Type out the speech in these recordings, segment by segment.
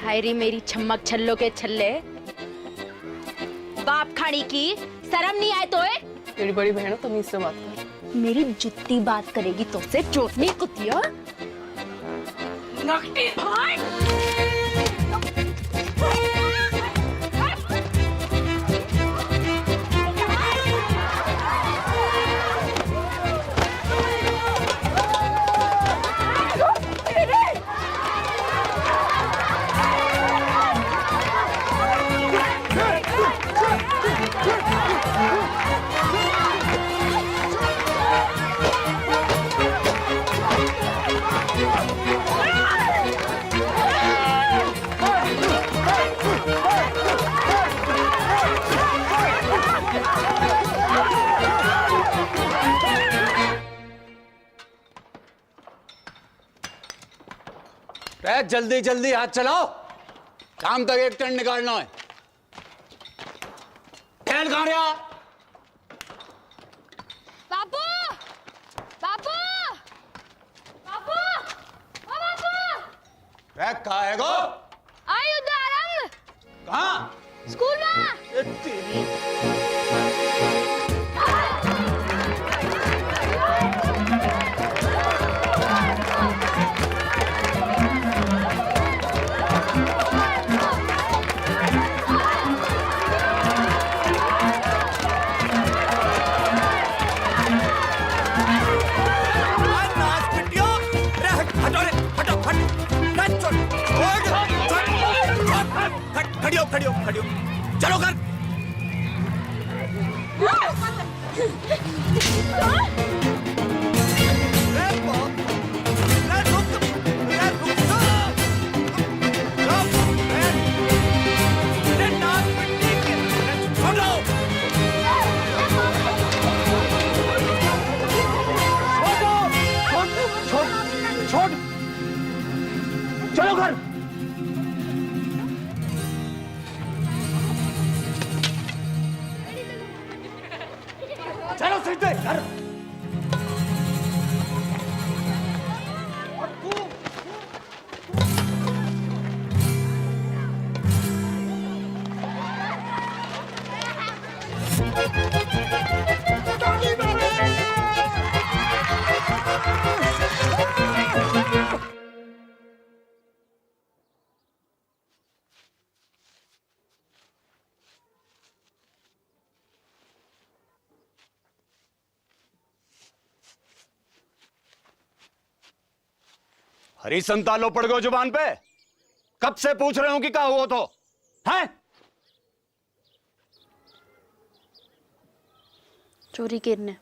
हायरी मेरी छम्मक छल्लो के छल्ले, बाप खाड़ी की शर्म नहीं आए तो? तेरी बड़ी बहन हो, तमीज से बात कर। मेरी जुत्ती बात करेगी तो से चोटनी कुतिया। नकटी भाई। जल्दी जल्दी हाथ चलाओ, शाम तक एक टन निकालना है। ठहर कहाँ रहा? बाबू, बाबू, बाबू, ओ बाबू। कहाँ है गो? आई उदारंग। कहाँ? स्कूल में। तेरी खड़ी हो, चलो कर। छोड़, चलो घर। चलो सीधे घर। हरी संतालो पड़ गए जुबान पे। कब से पूछ रहे हो कि क्या हुआ तो हैं? चोरी करने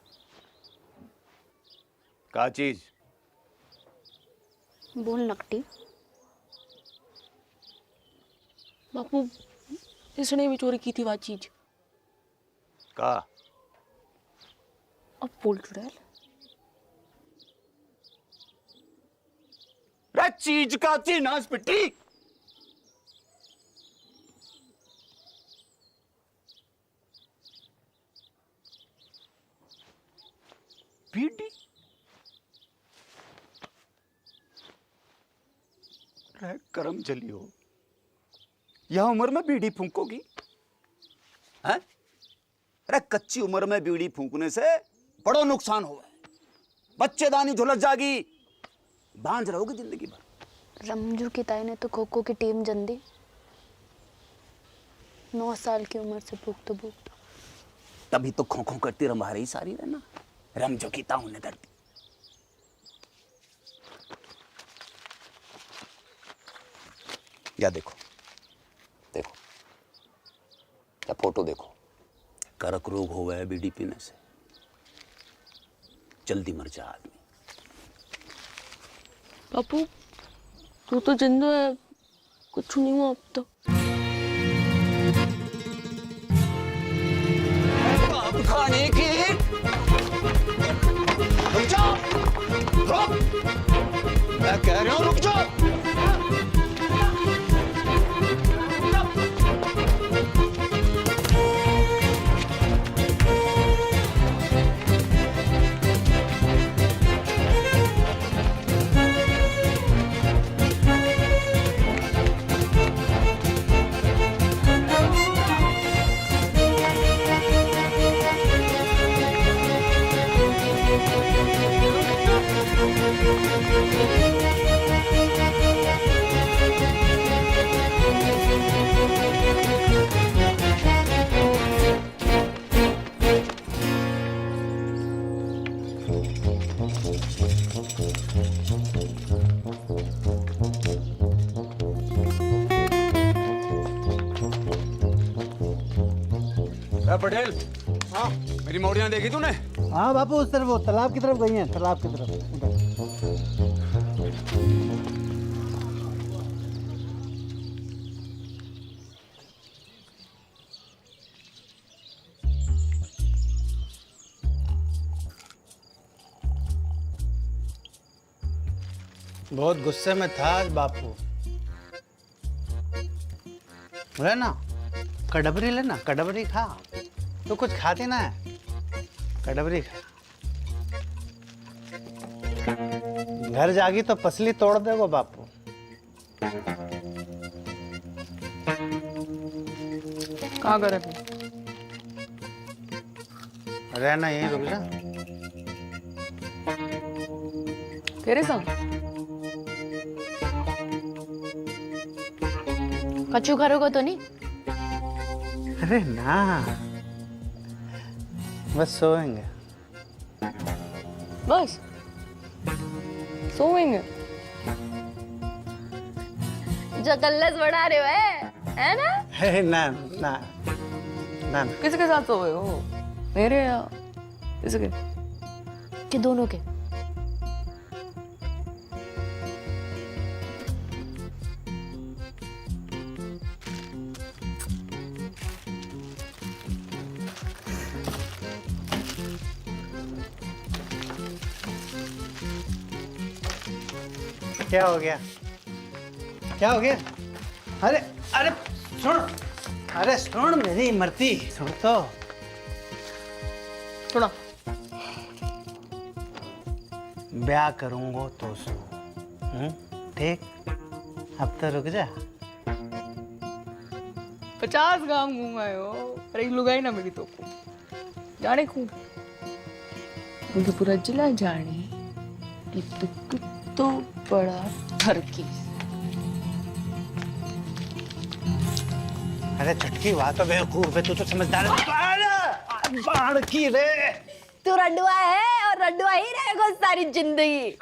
क्या चीज? बोल नकटी। बापू, इसने भी चोरी की थी वह चीज। का? अब बोल चुड़ैल। चीज का थी नाच पिट्टी। बीड़ी? करम चली हो, यह उम्र में बीड़ी फूंकोगी? हैं? अरे कच्ची उम्र में बीड़ी फूंकने से बड़ो नुकसान हो, बच्चेदानी झुलस जागी, बांझ रहोगे जिंदगी भर। रमजू की ताई ने तो खो खो की टीम जन दी। 9 साल की उम्र से भूखते भूखते। तभी तो खो खो करती रंभा रही सारी रहना। रमजू की ताऊ ने दर्दी। या देखो, देखो या फोटो देखो, कर्क रोग हो गया बीड़ी पीने से, जल्दी मर जा आदमी। बापू, तू तो जिंदा है, कुछ नहीं हुआ अब तो। अब खाने की रुक जाओ, रुक, मैं कह रहा हूं रुक जाओ। पटेल, हाँ मेरी मौड़ियाँ देखी तूने? हाँ बापू, उस तरफ, वो तालाब की तरफ गई हैं, तालाब की तरफ उधर। बहुत गुस्से में था आज बापू। लेना कड़बरी, लेना कड़बरी खा। तो कुछ खाती ना है, कड़बरी खा। घर जागी तो पसली तोड़ देगो बापू। कहाँ कर अभी? रहना यहीं, रुक जा। तेरे संग? कच्चू करोगे तो नहीं? अरे ना, बस सोएंगे। बस सोएंगे? जो कल्लस बढ़ा रहे हो है ना? है ना ना ना। किसके साथ सोए हो? मेरे या इसके? कि दोनों के? क्या हो गया? क्या हो गया? अरे अरे सुन, अरे सुन मेरी इमरती, सुन तो। सुना। ब्याह करूंगा तो सो, ठीक? अब तो रुक जा। 50 गांव घूमाए हो, अरे लुगाई ना मिली तो को जाने को मुझे पूरा जिला जाने एक तो कितो बड़ा ठरकी। अरे चटकी वाह तो बेवकूफ है, तू तो समझदार है। अरे बाढ़ की रे, तू रंडुआ है और रंडुआ ही रहेगा सारी जिंदगी।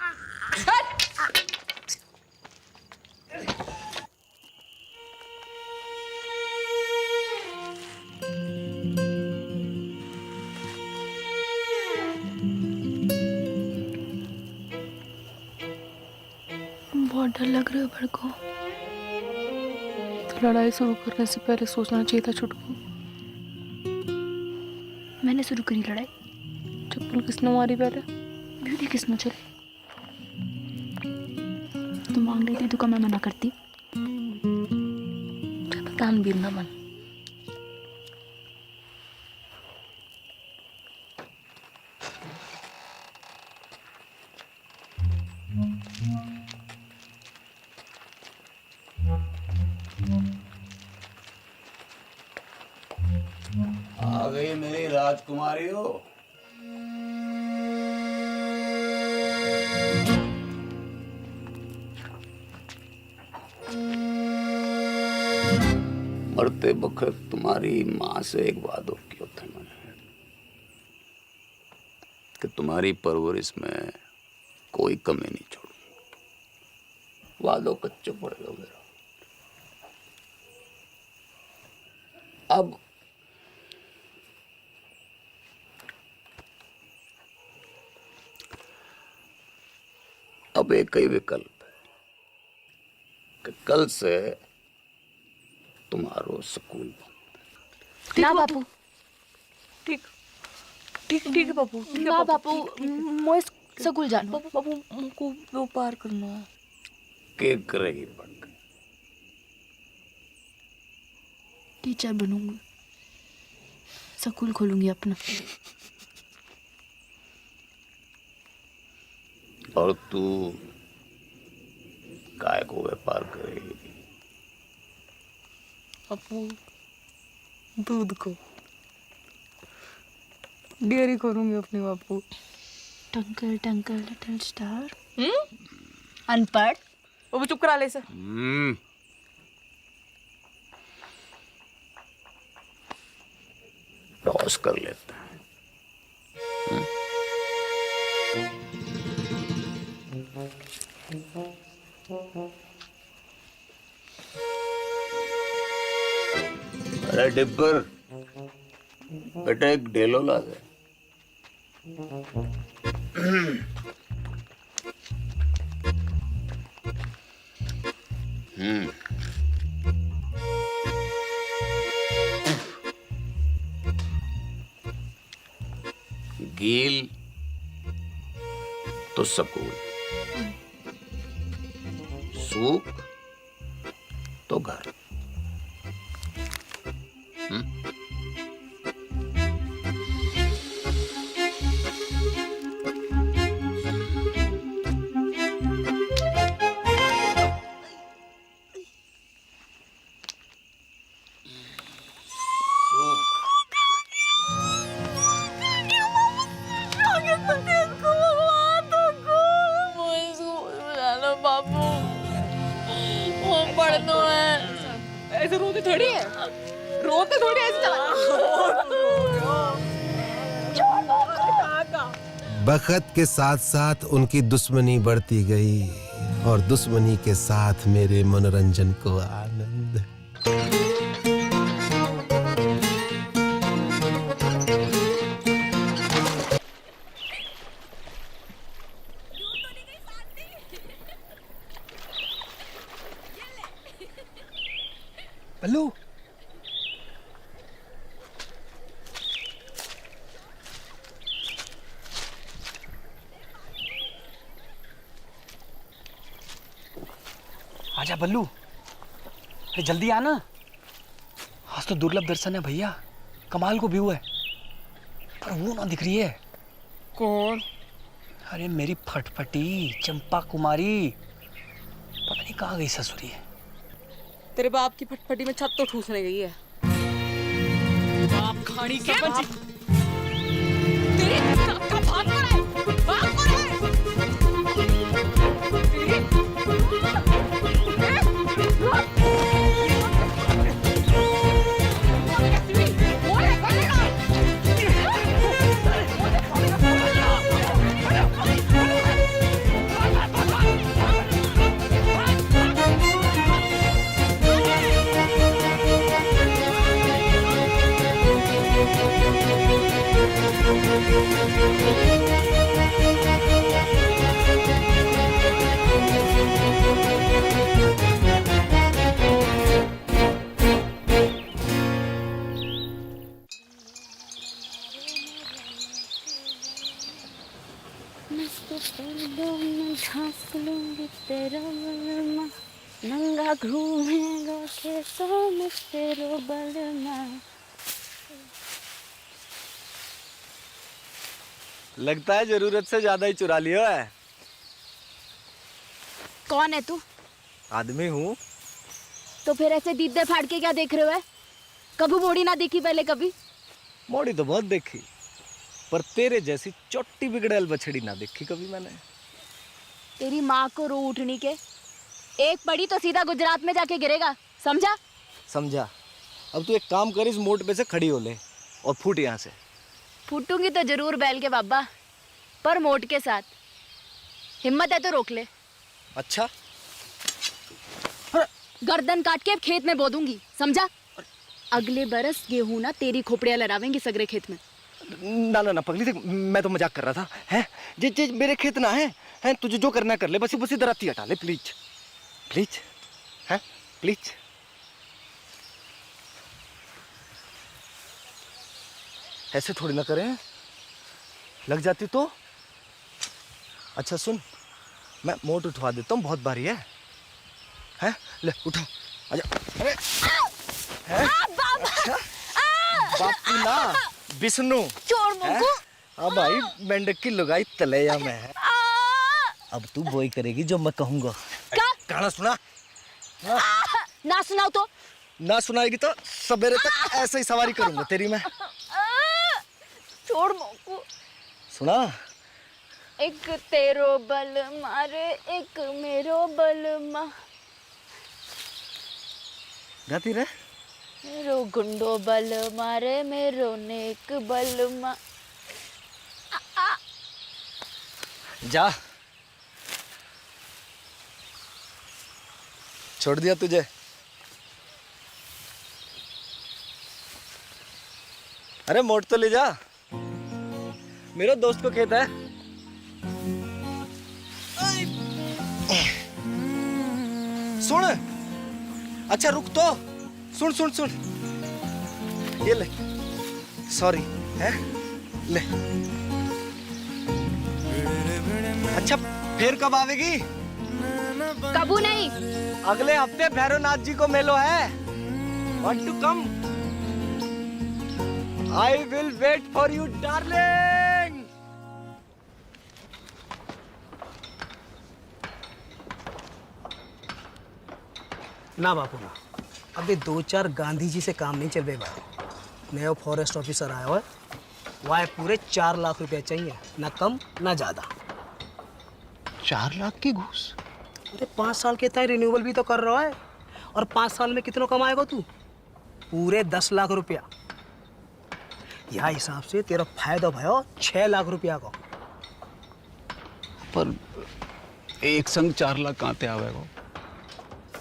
बहुत डर लग रहा है बड़ को। तो लड़ाई शुरू करने से पहले सोचना चाहिए था छुटकू। मैंने शुरू करी लड़ाई? चप्पल किसने मारी पहले? ब्यूटी किसने चली? तू मांग लेती तो मैं मना करती? तान भी ना मन। आ गई मेरी राजकुमारी हो। मरते वक्त तुम्हारी माँ से एक वादो किया था मैंने कि तुम्हारी परवरिश में कोई कमी नहीं छोड़ूंगा। वादो कच्चो पड़ेगा मेरा। अब एक ही विकल्प है कि कल से तुम्हारो स्कूल बंद। ना बापू, ठीक ठीक ठीक है बापू। ठीक है ना बापू, मोए स्कूल जाना। बापू बापू हमको व्यापार करना है। के करेगी पढ़ के? टीचर बनूंगी, स्कूल खोलूंगी अपना। और तू काय को व्यापार करेगी? बापू दूध को डेयरी करूंगी अपनी बापू। टंकल टंकल लिटिल स्टार। अनपढ़। बापू चुप करा ले सर। टॉस कर लेते हैं। अरे डिब्बर, बेटा एक डेलो ला दे। गील तो सकून, सूख तो घर। बाबू वो पढ़ना है। ऐसे रोते थोड़ी है, रोते थोड़ी ऐसे चला। बखत के साथ साथ उनकी दुश्मनी बढ़ती गई और दुश्मनी के साथ मेरे मनोरंजन को आनंद। बल्लू, आजा बल्लू, अरे जल्दी आना। आज तो दुर्लभ दर्शन है भैया, कमाल को व्यू है, पर वो ना दिख रही है। कौन? अरे मेरी फटफटी चंपा कुमारी, पता नहीं कहाँ गई ससुरी है। तेरे बाप की फटफटी में छत तो ठूसने गई है। बाप खाड़ी के तेरे बाप का भाग कौन है? बाप कौन है? नंगा घूमेगा खेतों में तेरो बलमा। लगता है जरूरत से ज्यादा ही चुरा लिया है। कौन है तू? आदमी हूँ। तो फिर ऐसे दीदे फाड़ के क्या देख रहे हो? कभी मोड़ी ना देखी पहले कभी? मोड़ी तो बहुत देखी, पर तेरे जैसी चोटी बिगड़ैल बछड़ी ना देखी कभी मैंने। तेरी माँ को रो उठनी के, एक पड़ी तो सीधा गुजरात में जाके गिरेगा, समझा? समझा। अब तू एक काम कर, इस मोड़ पे से खड़ी हो ले और फूट यहाँ से। फूटूंगी तो जरूर बैल के बाबा, पर मोट के साथ। हिम्मत है तो रोक ले। अच्छा, गर्दन काट के खेत में बो दूंगी, समझा? अगले बरस गेहूं ना तेरी खोपड़ियां लड़ावेंगी सगरे खेत में। ना ना ना पगली, देख मैं तो मजाक कर रहा था। हैं जे मेरे खेत ना है, हैं तुझे जो करना कर ले, बस बस इधर आती हटा ले प्लीज प्लीज, हैं प्लीज। ऐसे थोड़ी ना करें, लग जाती तो। अच्छा सुन, मैं मोट उठवा देता हूँ, बहुत भारी है। हैं ले उठा, आजा। अरे हैं अच्छा, बापू ना विष्णु चोर मुंगू। हाँ भाई, मेंढक की लुगाई तलैया में है। अब तू वही करेगी जो मैं कहूँगा। गाना सुना ना सुनाओ तो? ना सुनाएगी तो सवेरे तक ऐसे ही सवारी करूंगा तेरी मैं। छोड़ मोकू। सुना? एक तेरो बल मारे, एक मेरो बल मा। गाती रहे। मेरो गुंडो बल मारे, मेरो नेक बल मा। जा, छोड़ दिया तुझे। अरे मोट तो ले जा, मेरे दोस्त को खेत है। सुन, अच्छा रुक तो, सुन सुन सुन, ये ले, सॉरी है, ले। अच्छा फिर कब आवेगी? कबू नहीं। अगले हफ्ते भैरवनाथ जी को मेलो है। Want to come? I will wait for you, darling. ना बापू ना, अभी 2-4 गांधी जी से काम नहीं चल रहे भाई। नया फॉरेस्ट ऑफिसर आया हुआ है, वह पूरे 4 लाख रुपए चाहिए, ना कम ना ज्यादा। 4 लाख की घूस? अरे 5 साल के तय रिन्यूअल भी तो कर रहा है, और 5 साल में कितना कमाएगा तू? पूरे 10 लाख रुपया। यह हिसाब से तेरा फायदा भयो 6 लाख रुपया का। पर एक संग 4 लाख कहाँ ते आवेगा?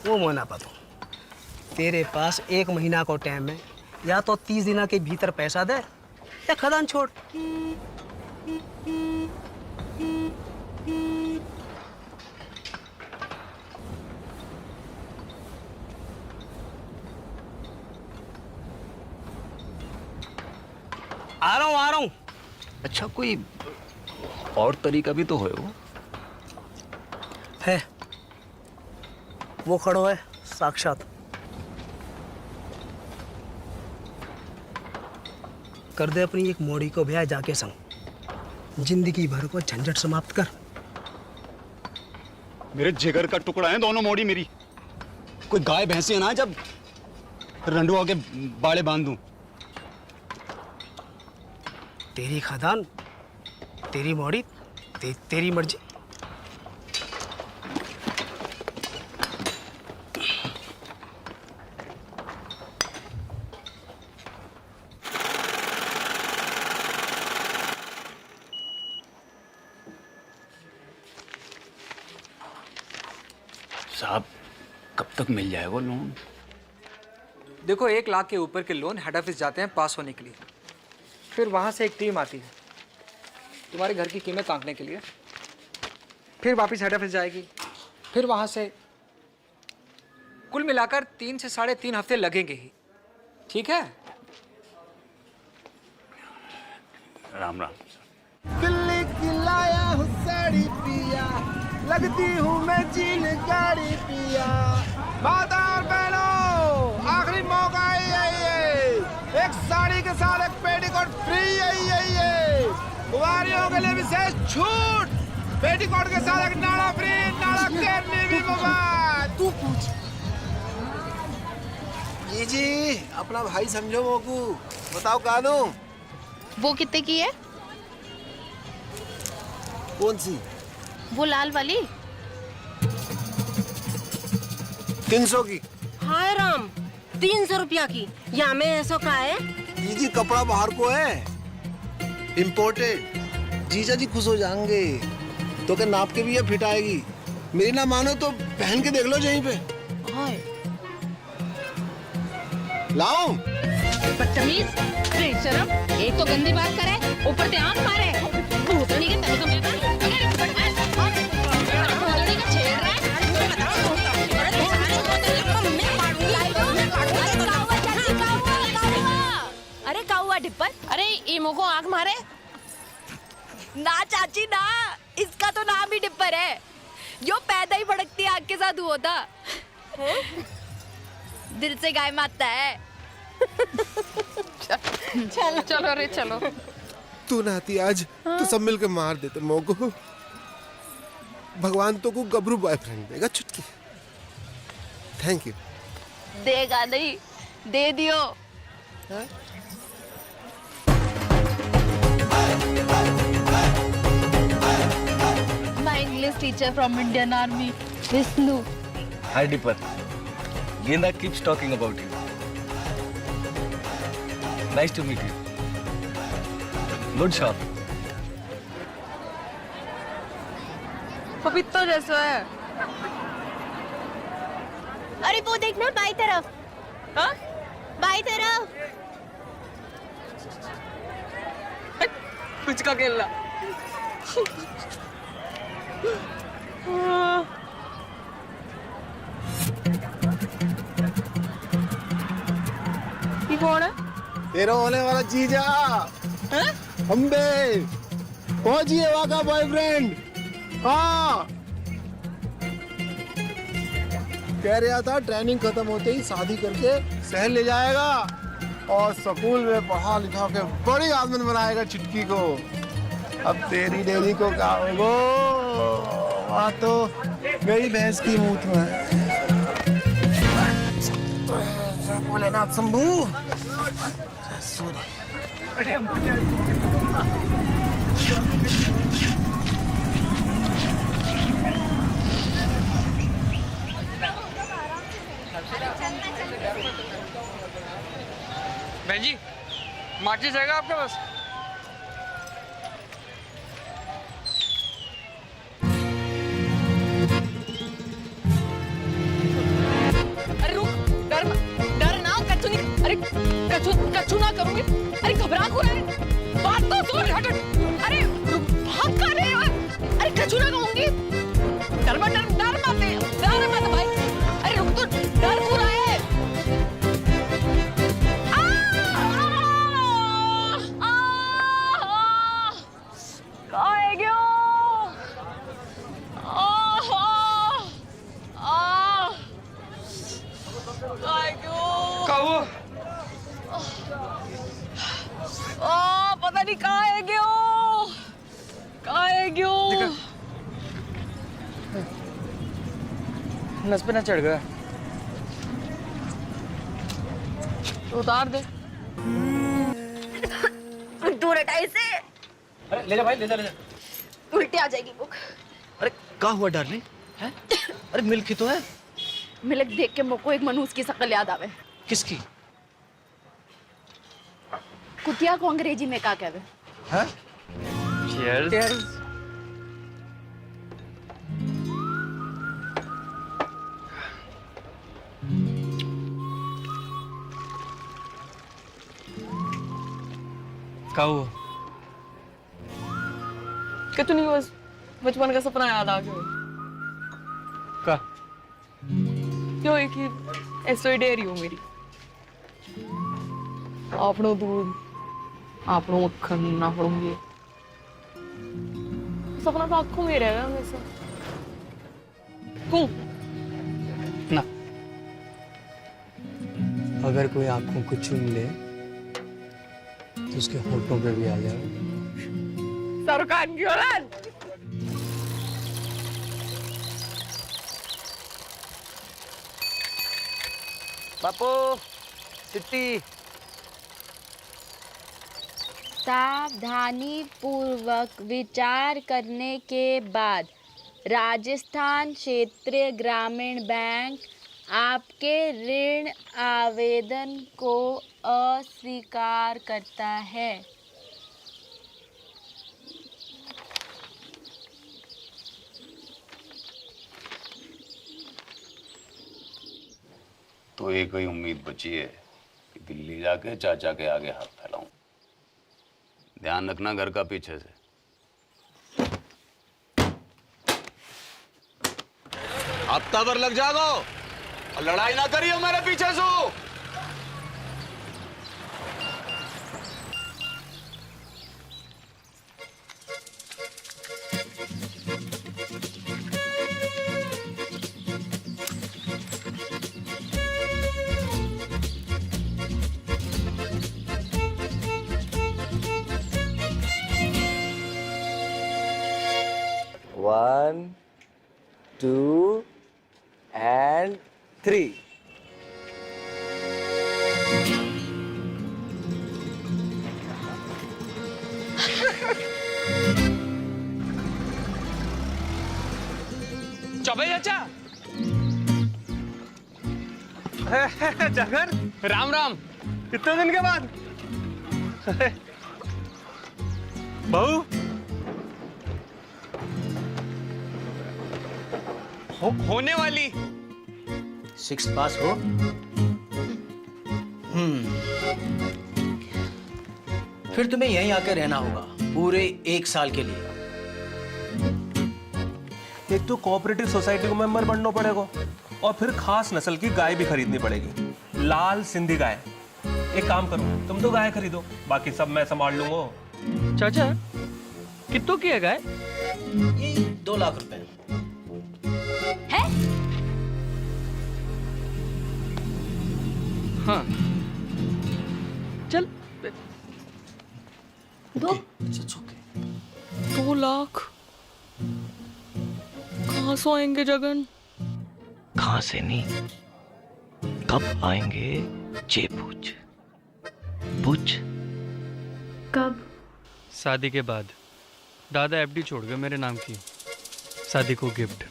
वो मोना पतो, तेरे पास 1 महीना को टाइम है, या तो 30 दिन के भीतर पैसा दे या खदान छोड़। आ रहा हूँ। अच्छा कोई और तरीका भी तो है वो? है, वो खड़ो है साक्षात। कर दे अपनी एक मोड़ी को ब्याह जाके संग, जिंदगी भर को झंझट समाप्त कर। मेरे जिगर का टुकड़ा है दोनों मोड़ी मेरी। कोई गाय भैंसी ना जब रंडुआ के बाड़े बांध दूं। तेरी खदान, तेरी मोड़ी, तेरी मर्जी। साहब कब तक मिल जाएगा लोन? देखो 1 लाख के ऊपर के लोन हेड ऑफिस जाते हैं पास होने के लिए, फिर वहाँ से एक टीम आती है तुम्हारे घर की कीमत आंकने के लिए, फिर वापस हेड ऑफिस जाएगी, फिर वहाँ से कुल मिलाकर 3 से 3.5 हफ्ते लगेंगे ही। ठीक है? राम राम। दिल्ली की लाया हूँ साड़ी पिया, लगती हूँ मैं जीन गाड़ी पिया। माता और बहनों, आखिरी मौका है ये, एक साड़ी के साथ एक पेटीकोट फ्री है। कुंवारियों के लिए विशेष छूट, पेटीकोट के साथ एक नाड़ा फ्री, नाड़ा करने भी मुफ्त। तू पूछ। जी अपना भाई समझो मोकू, बताओ कहाँ दूं? वो कितने की है? कौन सी? वो लाल वाली। 300 की। हाय राम, 300 रुपया की। या में ऐसा का है? जी कपड़ा बाहर को है, इम्पोर्टेड। जीजा जी खुश हो जाएंगे, तो क्या नाप के भी ये फिट आएगी। मेरी ना मानो तो पहन के देख लो यहीं पे। हाय लाओ। बदतमीज, बेशरम, एक तो गंदी बात करे, ऊपर से आंख मारे। भूतनी के तन को मेरे भूतनी का छेड़ रहा है। अरे काउआ डिप्पर, अरे इमो को आंख मारे ना चाची ना, इसका तो नाम ही डिप्पर है। जो पैदा ही भड़कती आग के साथ हुआ था। दिल से गाय मारता है। चलो चलो रे चलो। तू ना आती आज तो सब मिलकर मार देते मोको। भगवान तो को गबरू बॉयफ्रेंड देगा चुटकी। Thank you. देगा नहीं, दे दियो। My English teacher from Indian Army, Vishnu. Hi Dipper. Genda keeps talking about you. Nice to meet you. Good shot. पपीता जैसा है। अरे वो देखना बाई तरफ। हाँ? बाई तरफ। पिचका खेलना। ये कौन है? तेरा होने वाला जीजा अम्बे, फौजी है वहाँ का बॉयफ्रेंड। हाँ, कह रहा था ट्रेनिंग खत्म होते ही शादी करके शहर ले जाएगा और स्कूल में पढ़ा लिखा के बड़ी आदमी बनाएगा चिटकी को। अब तेरी डेरी को क्या होगा? वहाँ तो मेरी भैंस की मूत में भोलेनाथ शंभू। बहन जी, माचिस रहेगा आपके पास? अरे रुक, डर ना, कच्चू नहीं, अरे कच्चू ना करूंगी। अरे घबरा क्यों रहा है? बात तो सुन, हट। अरे रुक, भाग कर रहे हो? अरे कच्चू ना कहूंगी। डर मत भाई। अरे रुक तो, डर क्यों रहा है? पता नहीं कहाँ है क्यों? नस पे ना चढ़ गया। तो उतार दे। दूर हटा इसे। अरे ले जा भाई, ले जा। उल्टी आ जाएगी बुक। अरे क्या हुआ डार्लिंग? हैं? अरे मिल्क ही तो है। मिल्क देख के मुझको एक मनूस की शक्ल याद आवे। किसकी? कुतिया को अंग्रेजी में क्या कहवे? हैं? Cheers. क्या हुआ? कुछ नहीं, बस बचपन का सपना याद आ गया। का? क्यों एक ही ऐसो डेरी हो मेरी। आपनो दूध, आपनो मक्खन, आपनो ये सपना तो आंखों में रहेगा हमेशा। क्यों? ना, अगर कोई आंखों को चूम ले तो उसके होठों पे भी आ जाए। सरकार की औलाद। बापू, सिट्टी। सावधानी पूर्वक विचार करने के बाद राजस्थान क्षेत्रीय ग्रामीण बैंक आपके ऋण आवेदन को अस्वीकार करता है। तो एक ही उम्मीद बची है कि दिल्ली जाके चाचा के आगे हाथ फैलाऊं। ध्यान रखना घर का पीछे से। हफ्ता भर लग जागो और लड़ाई ना करियो मेरे पीछे से। One, 2 and 3. चौबे चाचा। जगन, राम राम। कितने दिन के बाद? बहू होने वाली 6 पास हो। फिर तुम्हें यहीं आके रहना होगा पूरे 1 साल के लिए। एक तो कोऑपरेटिव सोसाइटी को मेंबर बनना पड़ेगा और फिर खास नस्ल की गाय भी खरीदनी पड़ेगी, लाल सिंधी गाय। एक काम करो, तुम तो गाय खरीदो, बाकी सब मैं संभाल लूंगा। चाचा कितनों की है गाय? ये 2 लाख रुपए। है? हाँ चल। 2 लाख कहाँ से आएंगे जगन? कहाँ से नहीं, कब आएंगे ये पूछ। पूछ कब? शादी के बाद। दादा एफडी छोड़ गए मेरे नाम की, शादी को gift.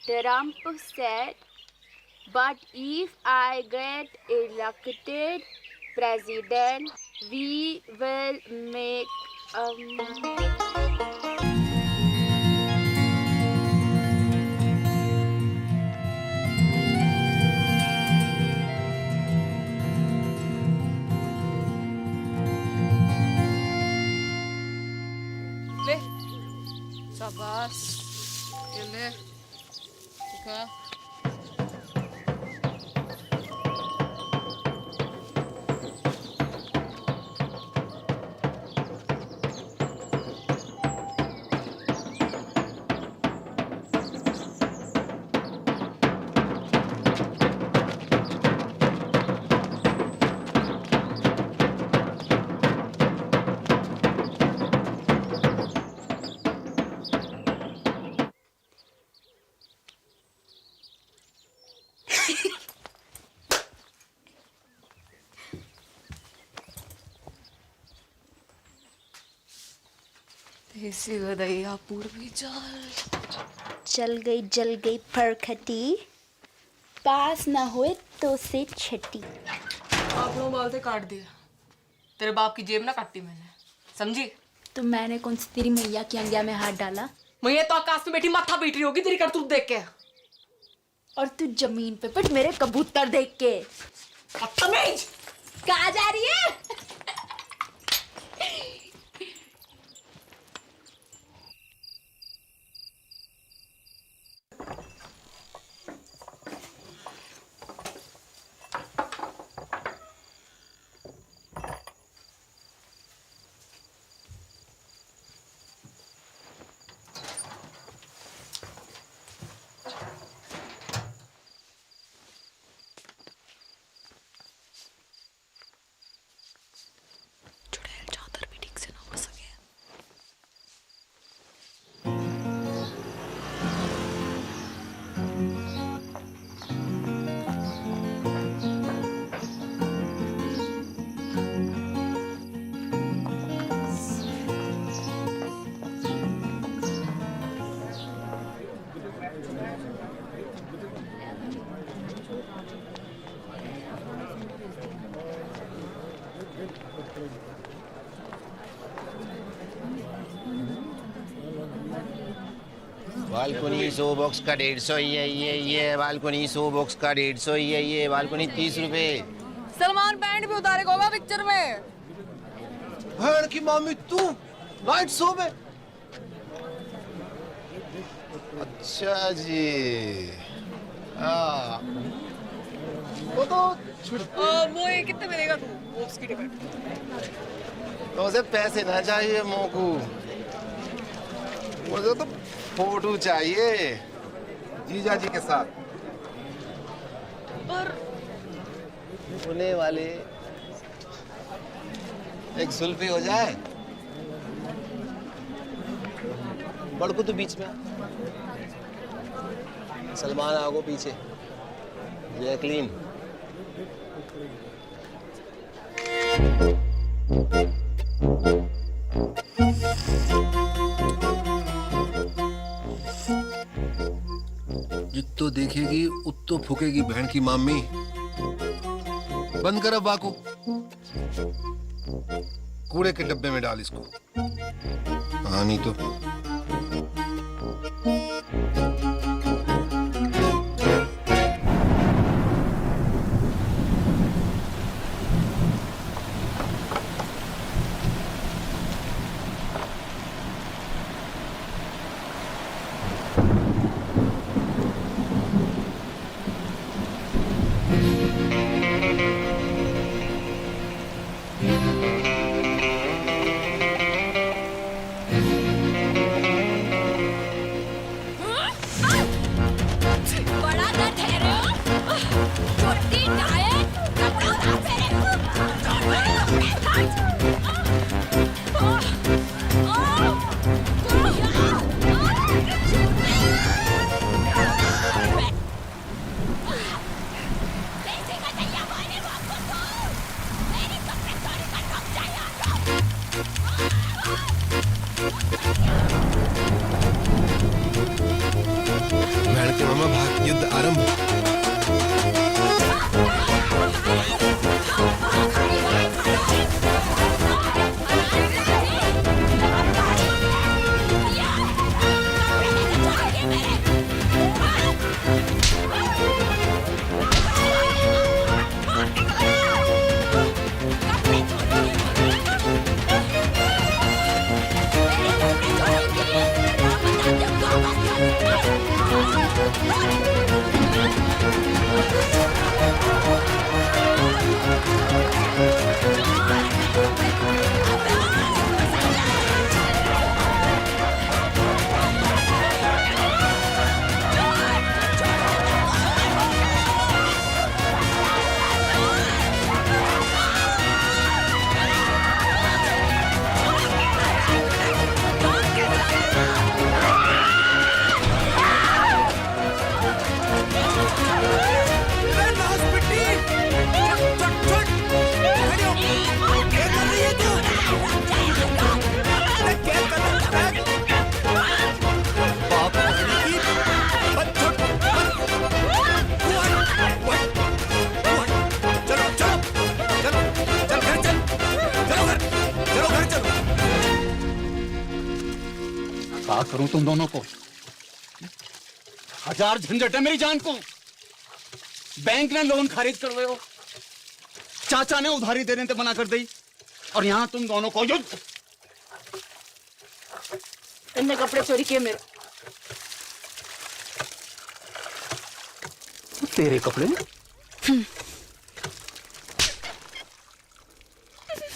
The Rampu said, but if I get elected president, we will make ले शाबाश, ये ले खा। देसी गदैया पूर्वी चल गई फरखटी, पास ना हुए तो से छठी। आप लोग बाल से काट दिया, तेरे बाप की जेब ना काटी मैंने, समझी? तो मैंने कौन सी तेरी मैया की अंगिया में हाथ डाला? मैया तो आकाश में बैठी माथा पीट रही होगी तेरी करतूत देख के। और तू जमीन पे पिट मेरे कबूतर देख के। बदतमीज! कहाँ जा रही है? बालकोनी 100 बॉक्स का 150, ये बालकोनी 100 बॉक्स का 150, ये बालकोनी 30 रुपए। सलमान पैंट भी उतारे होगा पिक्चर में। भैन की मामी तू नाइट शो में? अच्छा जी, हाँ वो तो वो ये कितने मिलेगा तू वो उसकी टिकट? तो उसे पैसे ना चाहिए मोकू, मुझे तो फोटो चाहिए जीजा जी के साथ। पर होने वाले एक सुल्फी हो जाए। बड़कू तो बीच में, सलमान आगो पीछे, जैकलीन। जित्तो देखेगी उत्तो फूकेगी बहन की मामी। बंद कर अब बाको, कूड़े के डब्बे में डाल इसको। हाँ नहीं तो बड़ा दर्द है रे। छोटी डायट कपड़ा उतार बहन के मामा भाग, युद्ध आरंभ। क्या करूं तुम दोनों को? हजार झंझट है मेरी जान को। बैंक ने लोन खारिज करवाए हो, चाचा ने उधारी देने से मना कर दी, और यहां तुम दोनों को युद्ध। इनने कपड़े चोरी किए मेरे। तेरे कपड़े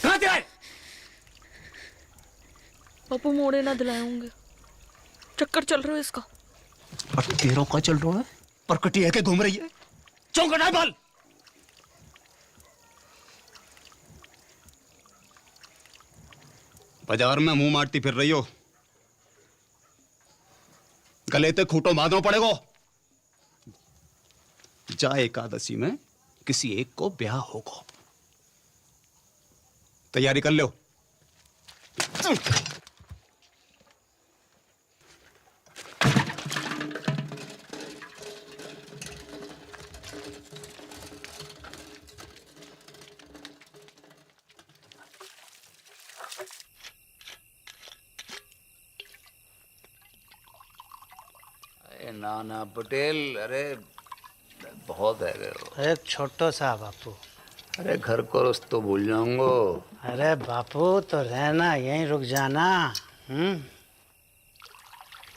कहां से आए? बापू मोड़े ना दिलाए होंगे, चक्कर चल रहा है इसका। और तेरों का चल रहा है? परकटी है के घूम रही है, चौंकट है बाल। बाजार में मुंह मारती फिर रही हो, गले ते खूंटो बांधना पड़ेगा। जा एकादशी में किसी एक को ब्याह होगा, तैयारी कर लो। नाना पटेल, अरे बहुत है गए हो। एक छोटो सा बापू। अरे घर को तो भूल जाऊंगा। अरे बापू तो रहना, यहीं रुक जाना।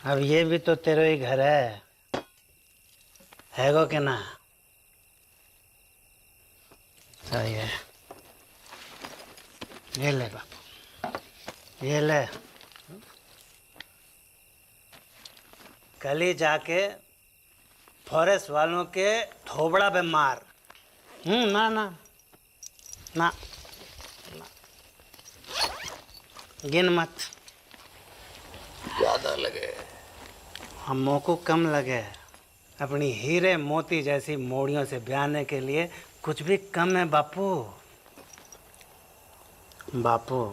अब ये भी तो तेरा ही घर है गो के ना? सही है, ये ले बापू, ये ले। कल ही जाके फॉरेस्ट वालों के थोबड़ा पे मार। ना ना ना, गिन मत, ज्यादा लगे। हमों को कम लगे। अपनी हीरे मोती जैसी मोड़ियों से ब्याहने के लिए कुछ भी कम है बापू। बापू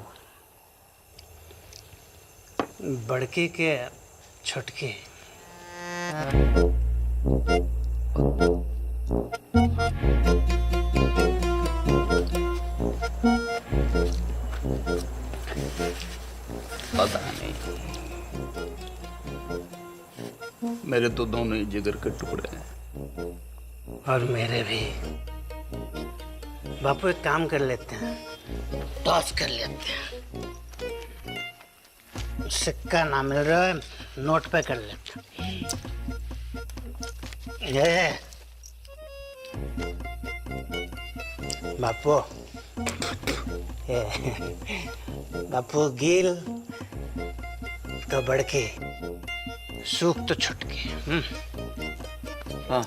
बड़की के छुटकी। पता नहीं, मेरे तो दोनों ही जिगर के टुकड़े हैं। और मेरे भी। बापू एक काम कर लेते हैं, टॉस कर लेते हैं। सिक्का ना मिल रहा है, नोट पे कर लेते हैं। ये बापू, ये बापू गिल तो बड़के, सूख तो छुटके। हाँ,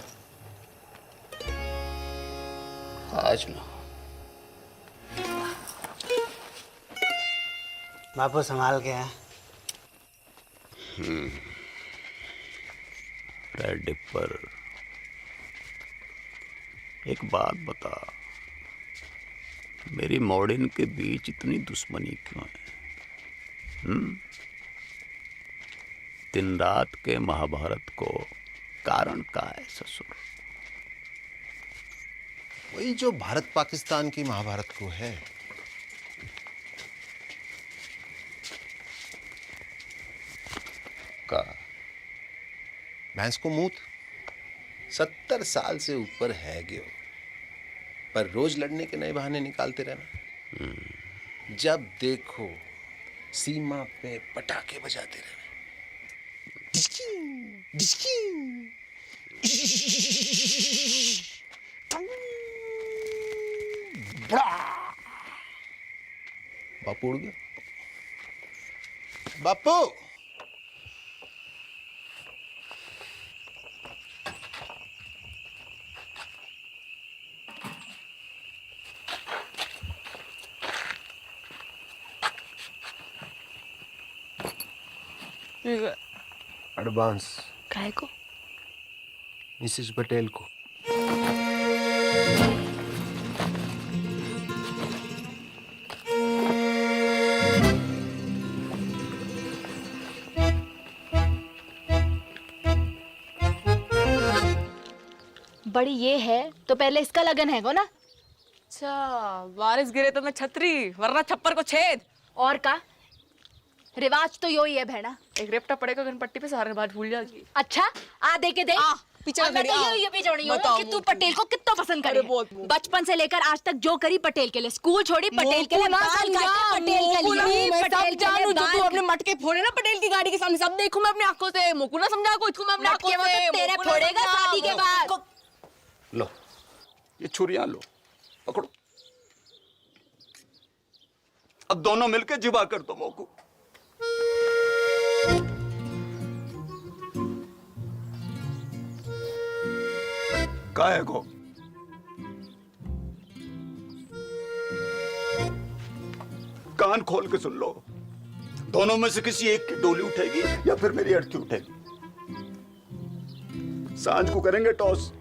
आज ना। बापू संभाल के है। रेड डिपर, एक बात बता, मेरी मॉर्डन के बीच इतनी दुश्मनी क्यों है? दिन रात के महाभारत को कारण का है ससुर? वही जो भारत पाकिस्तान की महाभारत को है। का भैंस को मूत 70 साल से ऊपर है गयो, पर रोज लड़ने के नए बहाने निकालते रहना। जब देखो सीमा पे पटाखे बजाते रहना। बापू उड़ गया। बापू, एडवांस काहे को? मिसेस पटेल को। बड़ी ये है तो पहले इसका लगन है को ना। अच्छा, बारिश गिरे तो मैं छतरी, वरना छप्पर को छेद। और का रिवाज तो यो ही है बहना। एक रेपटा पड़ेगा गणपट्टी पे, सारे बात भूल जाएगी। अच्छा आ दे के दे। पीछे और मैं तो ये भी जोड़ी हूँ कि तू पटेल को कितना पसंद करे। बचपन से लेकर आज तक जो करी पटेल के लिए, स्कूल छोड़ी पटेल के लिए, बाल काटे पटेल के लिए, पटेल के लिए तू अपने मटके फोड़े ना पटेल की गाड़ी के सामने, सब देखूं मैं अपनी आंखों से। मोकू ना समझा को, इसको मैं अपनी आंखों से। तेरे फोड़ेगा शादी के बाद। लो ये छुरियां लो, पकड़ो। अब दोनों मिलके जिबा कर दो मोकू। काहे को? कान खोल के सुन लो, दोनों में से किसी एक की डोली उठेगी या फिर मेरी अर्थी उठेगी। सांझ को करेंगे टॉस।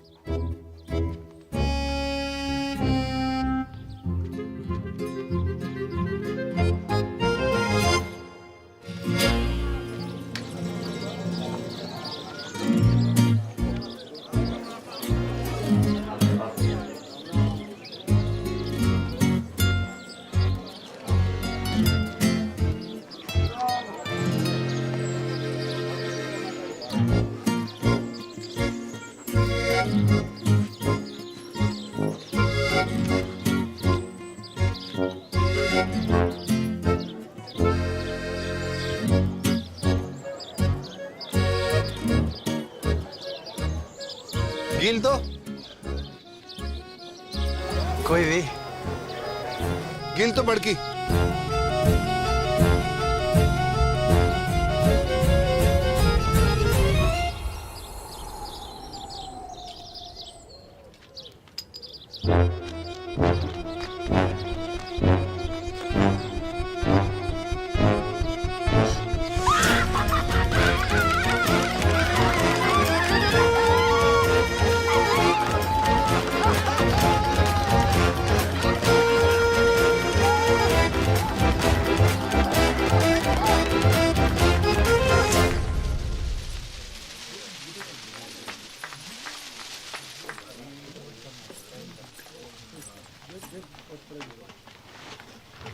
गिल तो कोई भी गिल तो बड़की।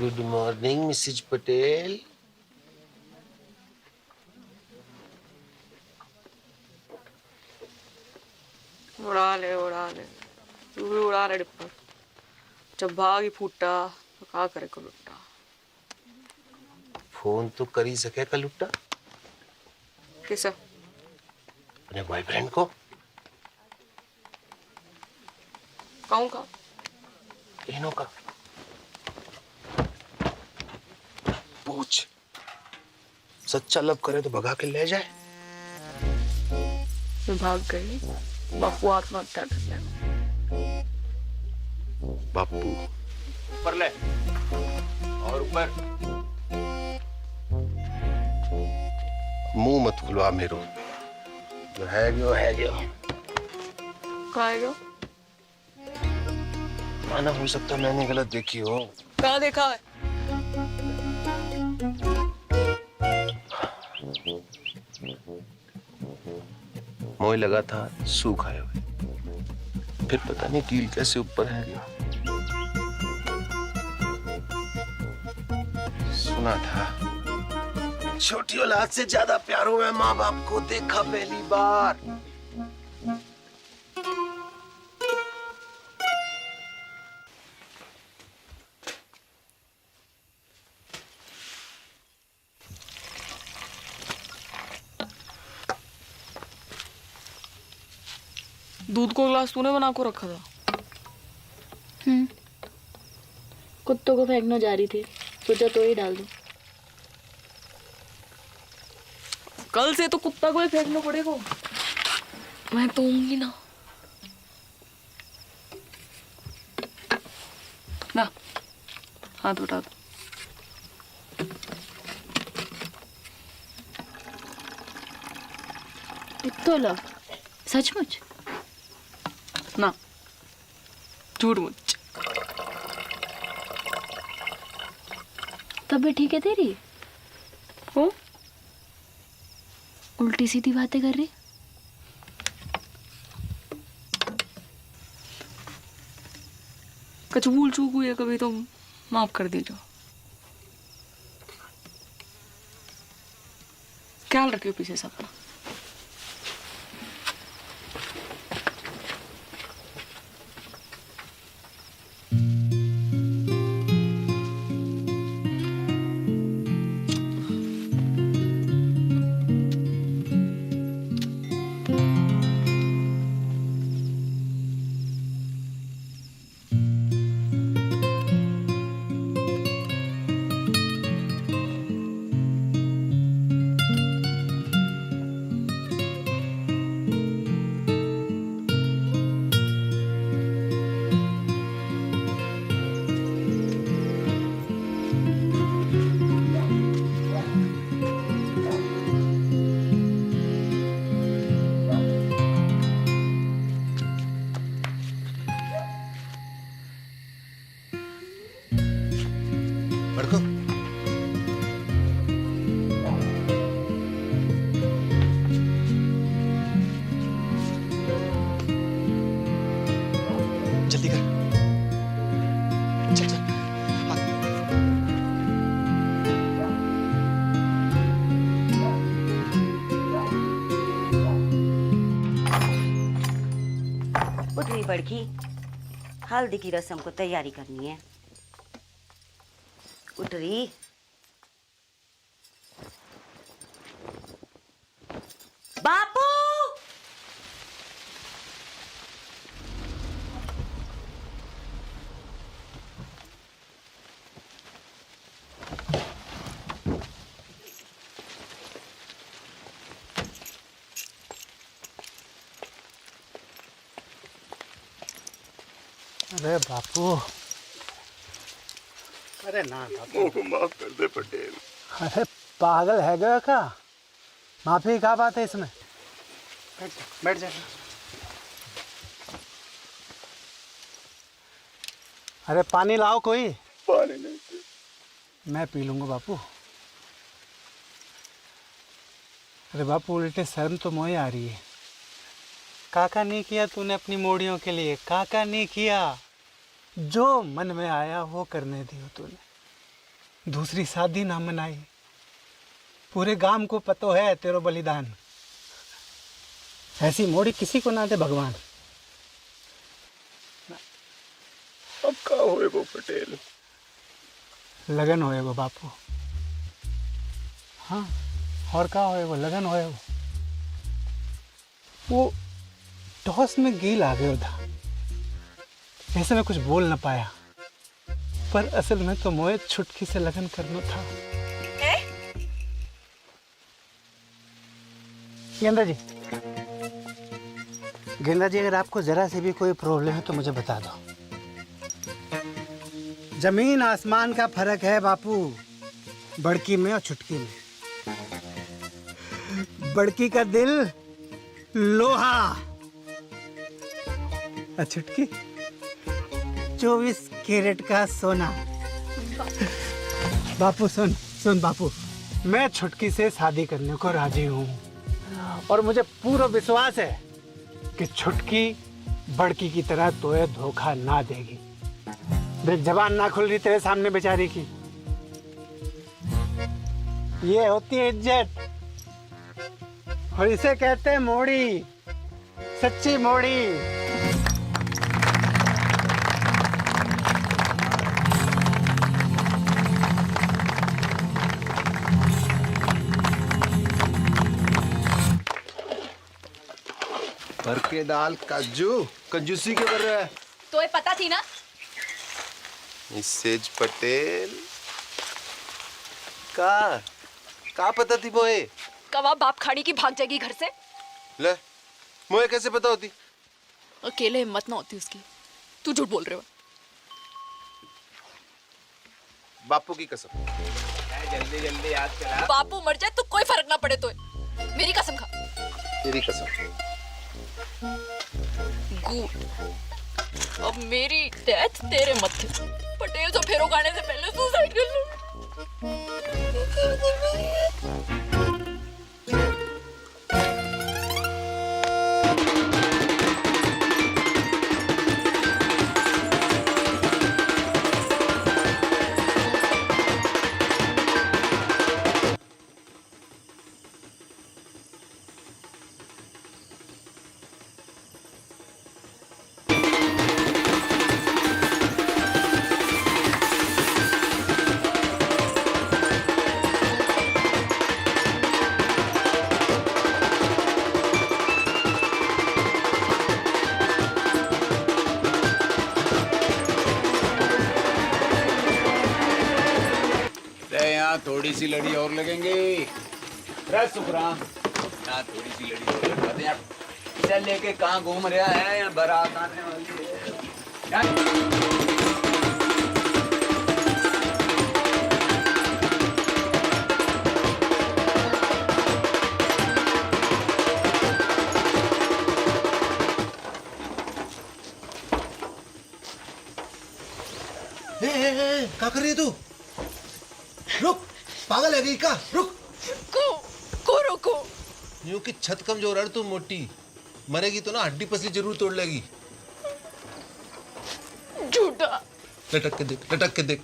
Good morning Mrs Patel. उड़ा ले तू भी उड़ा ले डिप्पर। जब भाग ही फूटा तो क्या करे को लुट्टा। फोन तो कर ही सके का लुट्टा किसे? अपने बॉयफ्रेंड को। कहूँ का? इन्हों का पूछ। सच्चा लव करे तो भगा के ले जाए। मैं भाग गई, बापू आत्महत्या कर ले। बापू ऊपर ले और ऊपर। मुंह मत खुलवा मेरो। जो है गयो है गयो। कहाँ है गयो? माना हो सकता मैंने गलत देखी हो। कहाँ देखा है? मोह लगा था सूख आए हुए, फिर पता नहीं कील कैसे ऊपर है गया। सुना था छोटी औलाद से ज्यादा प्यार हुआ माँ बाप को देखा पहली बार। दूध को गिलास तूने बना को रखा था। कुत्तों को फेंकना जा रही थी, सोचा तो ही डाल दूं। कल से तो कुत्ता को ही फेंकना पड़ेगा। मैं तो होंगी ना। ना हाथ उठा दो। तो लो, सचमुच ना झूठ मुझ। तबीयत ठीक है तेरी? हो उल्टी सीधी बातें कर रही। कुछ भूल चूक हुई है कभी तो माफ कर दीजिए। ख्याल रखियो पीछे से अपना। बड़को जल्दी कर। चल चल उठ रही बड़की, हल्दी की रस्म को तैयारी करनी है। उठ रही। बापू अरे बापू, अरे ना बापू माफ कर दे पटेल। अरे पागल है गया का? माफी क्या बात है इसमें? बैठ जा। अरे पानी लाओ कोई। पानी नहीं। मैं पी लूंगा बापू। अरे बापू उल्टे शर्म तो मोहे आ रही है। काका नहीं किया तूने अपनी मोड़ियों के लिए, काका नहीं किया। जो मन में आया वो करने दियो तूने। दूसरी शादी ना मनाई। पूरे गांव को पतो है तेरो बलिदान। ऐसी मोड़ी किसी को ना दे भगवान। अब का होएगो पटेल? लगन होएगो बापू। हाँ, और का होएगो? लगन होएगो। वो टॉस में गेल आ गया था, ऐसे में कुछ बोल ना पाया, पर असल में तो मोए छुटकी से लगन करना था। गेंदा जी, गेंदा जी, अगर आपको जरा से भी कोई प्रॉब्लम है तो मुझे बता दो। जमीन आसमान का फर्क है बापू, बड़की में और छुटकी में। बड़की का दिल लोहा और छुटकी 24 कैरेट का सोना। बापू सुन सुन बापू, मैं छुटकी से शादी करने को राजी हूँ और मुझे पूरा विश्वास है कि छुटकी बड़की की तरह तोए धोखा ना देगी। देख, जबान ना खुल रही तेरे सामने बेचारी की। ये होती है इज्जत और इसे कहते हैं मोड़ी, सच्ची मोड़ी। भर के दाल काजू कंजूसी के कर रहा है। तो ये पता थी ना? मिसेज पटेल का पता थी मोए? कब बाप खाड़ी की भाग जाएगी घर से? ले, मोए कैसे पता होती? अकेले हिम्मत ना होती उसकी। तू झूठ बोल रहे हो। बापू की कसम। जल्दी जल्दी याद करा। बापू मर जाए तो कोई फर्क ना पड़े। तो मेरी कसम खा। तेरी कसम। गुड। अब मेरी डेथ तेरे मत्थे। पटेल तो फेरो खाने से पहले सुसाइड कर लो। थोड़ी सी लड़ी और लगेंगे। सुखराम, यहाँ थोड़ी सी लड़ी और लगवा दे यार। चल लेके कहाँ घूम रहा है? यहाँ बारात आने वाली है। क्या कर रही है तू? रुक, पागल है गई का? रुक। को रोको। यूं कि छत कमजोर है, तू मोटी मरेगी तो ना हड्डी पसली जरूर तोड़ लेगी। झूठा। लटक के देख, लटक के देख।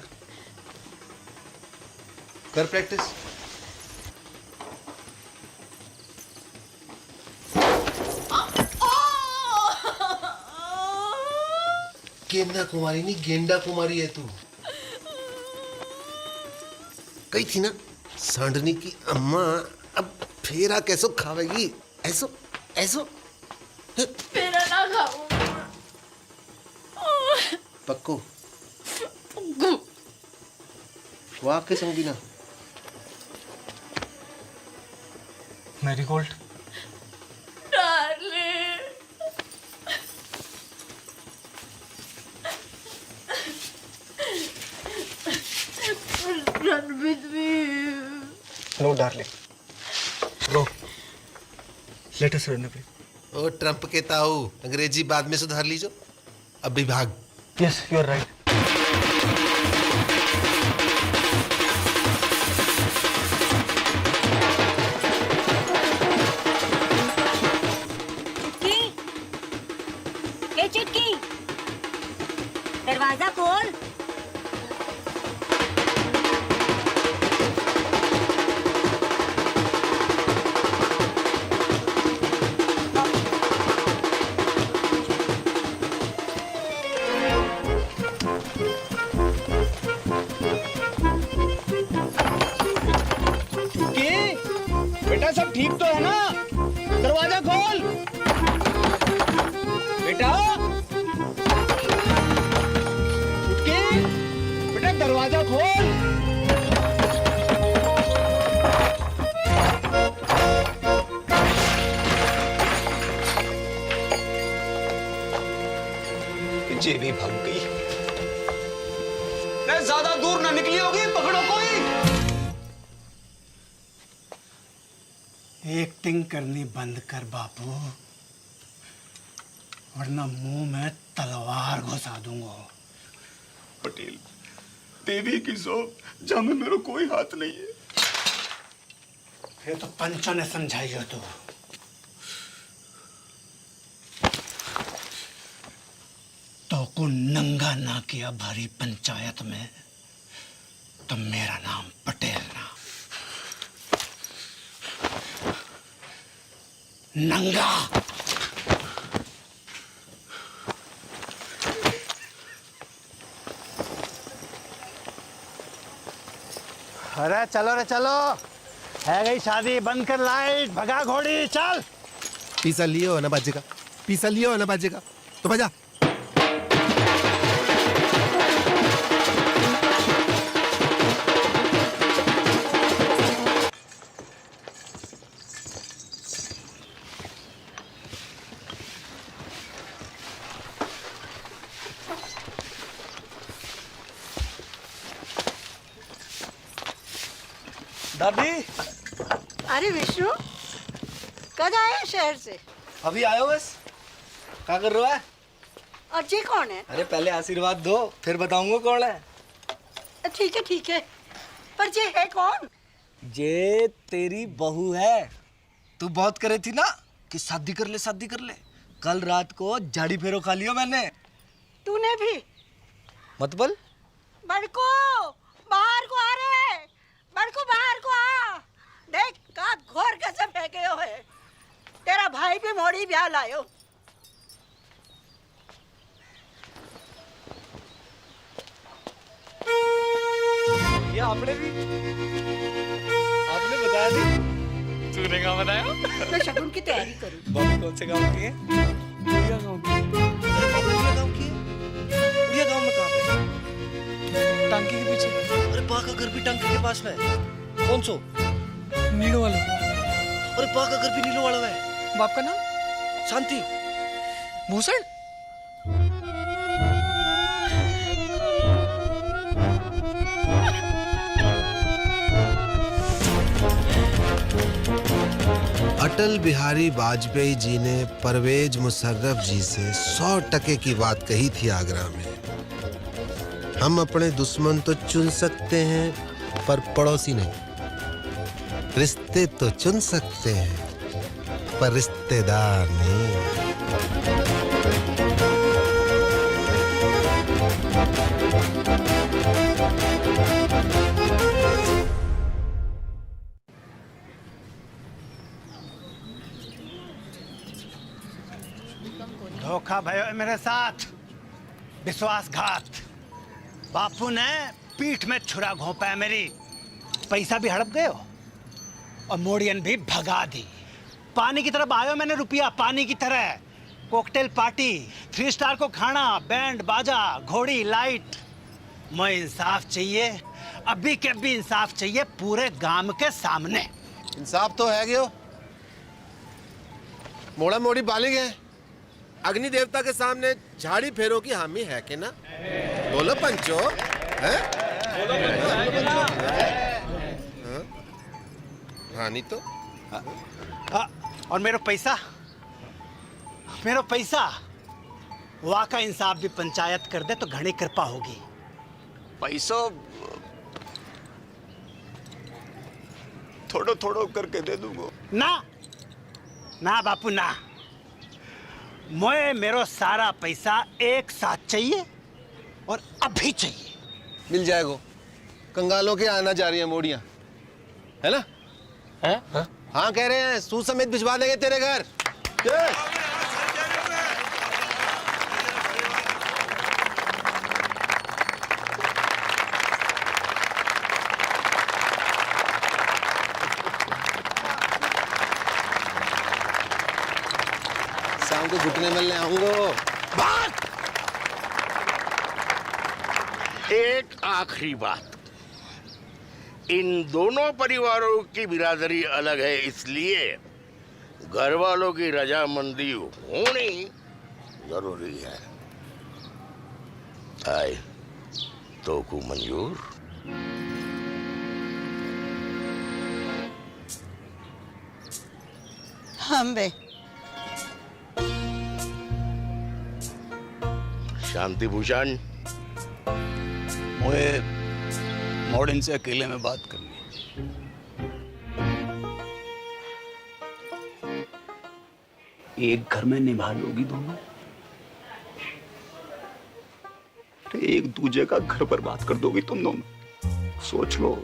कर प्रैक्टिस। गेंदा कुमारी नहीं, गेंडा कुमारी है तू। कही थी ना सांडनी की अम्मा, अब फेरा कैसो खावेगी? ऐसो ऐसो फेरा ना खाऊं। पक्को वाह के संगीना। Marigold. Run with me. No, darling. Bro, let us run away. O Trump के ताऊ, अंग्रेजी बाद में सुधार लीजो, अभी भाग। Yes, you are right. चुटकी, दरवाजा खोल। बेटा सब ठीक तो है ना? दरवाजा खोल बेटा। उठ के बेटा दरवाजा खोल। जे भी भाग गई। ज्यादा दूर ना निकली होगी, पकड़ो कोई। एक्टिंग करनी बंद कर बापू, वरना मुंह में तलवार घुसा दूंगा। पटेल, देवी की सौंप जहाँ में मेरा कोई हाथ नहीं है। ये तो पंचों ने समझाई हो तो को नंगा ना किया भारी पंचायत में तो मेरा नाम पटेल ना। नंगा। अरे चलो रे चलो, है गई शादी, बंद कर लाइट, भगा घोड़ी, चल। पीसा लियो ना बाजेगा, पीसा लियो ना बाजेगा, तो बजा। दादी, अरे विष्णु, कब आए शहर से? अभी आयो बस। क्या कर रहा है? और ये कौन है? अरे पहले आशीर्वाद दो, फिर बताऊंगा कौन है। ठीक है, पर ये है कौन? ये तेरी बहू है। तू बहुत करे थी ना कि शादी कर ले, शादी कर ले। कल रात को झाड़ी फेरो खा लियो मैंने। तूने भी? मत बोल। बड़को, बाहर को आ रे, बड़को बाहर को आ। देख का घोर कैसे फेंके हो है। तेरा भाई भी मोड़ी ब्याह लायो। ये आपने बताया नहीं? तूने क्या बताया? मैं शगुन की तैयारी करूं। बाबू कौन से गांव की है? उड़िया गांव की। उड़िया गांव की है? उड़िया गांव में कहाँ पे? टांकी के पीछे। अरे बा का घर भी टांकी के पास में है। कौन सो? नीलो वाला। अरे बा का घर भी नीलो वाला है। बाप का नाम? शांति। भूषण। अटल बिहारी वाजपेयी जी ने परवेज मुशर्रफ जी से 100% की बात कही थी आगरा में। हम अपने दुश्मन तो चुन सकते हैं पर पड़ोसी नहीं। रिश्ते तो चुन सकते हैं पर रिश्तेदार नहीं। धोखा भयो है मेरे साथ, विश्वासघात। बापू ने पीठ में छुरा घोंपा है मेरी। पैसा भी हड़प गए हो और मोड़ियन भी भगा दी। पानी की तरफ आयो मैंने रुपया, पानी की तरह। कॉकटेल पार्टी, 3 स्टार को खाना, बैंड बाजा, घोड़ी, लाइट। मुझे इंसाफ चाहिए, अभी के अभी इंसाफ चाहिए पूरे गांव के सामने। इंसाफ तो है गयो, मोड़ा मोड़ी बालिग है। अग्नि देवता के सामने झाड़ी फेरो की हामी है कि ना? बोलो पंचो, है? हाँ नहीं तो। और मेरा पैसा, वहाँ का इंसाफ भी पंचायत कर दे तो घनी कृपा होगी। पैसा थोड़ो थोड़ो करके दे दूंगा। ना बापू ना, मुझे मेरो सारा पैसा एक साथ चाहिए और अभी चाहिए। मिल जाएगा। कंगालों के आना जा रही है मोड़ियां, है ना? है? हाँ कह रहे हैं, सूद समेत भिजवा देंगे तेरे घर। शाम को घुटने मिलने आऊंगा। बात एक आखिरी बात, इन दोनों परिवारों की बिरादरी अलग है, इसलिए घर वालों की रजामंदी होनी जरूरी है। आए तो को मंजूर? हम बे शांति भूषण, मुझे मॉडर्न से अकेले में बात करनी है। एक घर में निभा लोगी दोनों, एक दूजे का घर बर्बाद कर दोगी तुम दोनों। सोच लो,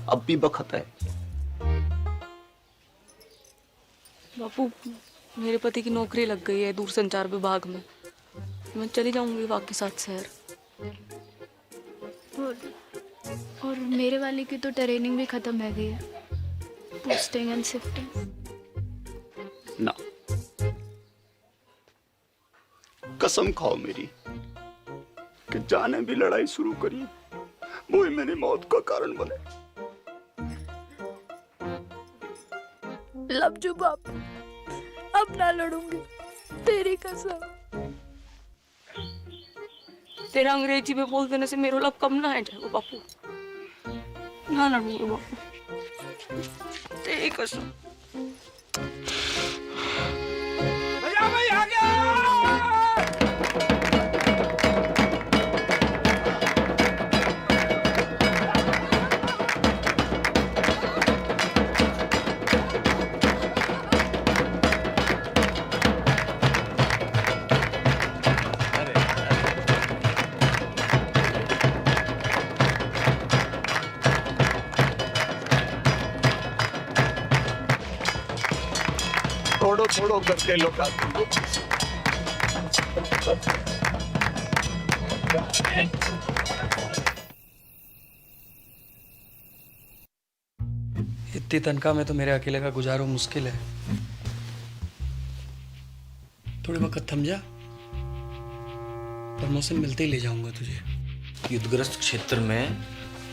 अब भी वक्त है। बापू, मेरे पति की नौकरी लग गई है दूरसंचार विभाग में। मैं चली जाऊंगी बाकी साथ शहर। और मेरे वाले की तो ट्रेनिंग भी खत्म है गई है, पोस्टिंग एंड शिफ्टिंग। ना, कसम खाओ मेरी कि जाने भी लड़ाई शुरू करी वो ही मेरी मौत का कारण बने। लवजू बापू, अब ना लड़ूंगी, तेरी कसम। तेरा अंग्रेजी में बोल देने से मेरा लब कम ना है जाएगा बापू। ना लड़ूंगी बापू, तेरी कसम। भाई आ गया। छोड़ो छोड़ो करके लोग इतनी तनख्वाह में तो मेरे अकेले का गुजारो मुश्किल है। थोड़ी वक्त थम जा, प्रमोशन मिलते ही ले जाऊंगा तुझे। युद्धग्रस्त क्षेत्र में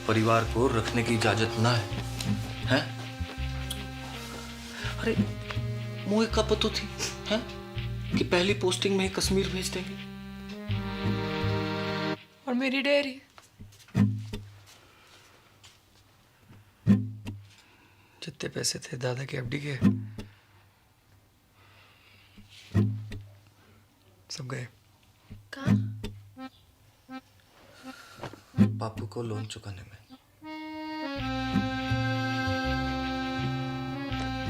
परिवार को रखने की इजाजत ना है, हैं? अरे मुझे कब पता थी, हैं? कि पहली पोस्टिंग में ही कश्मीर भेज देंगे। और मेरी डेयरी, जितने पैसे थे दादा के एफडी के, सब गए। बापू को लोन चुकाने में।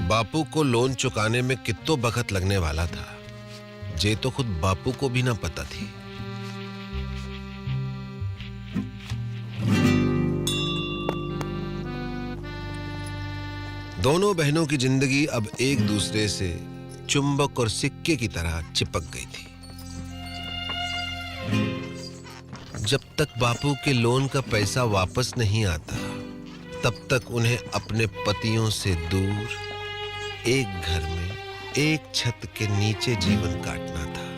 बापू को लोन चुकाने में कितो वक्त लगने वाला था, जे तो खुद बापू को भी ना पता थी। दोनों बहनों की जिंदगी अब एक दूसरे से चुंबक और सिक्के की तरह चिपक गई थी। जब तक बापू के लोन का पैसा वापस नहीं आता, तब तक उन्हें अपने पतियों से दूर एक घर में एक छत के नीचे जीवन काटना था।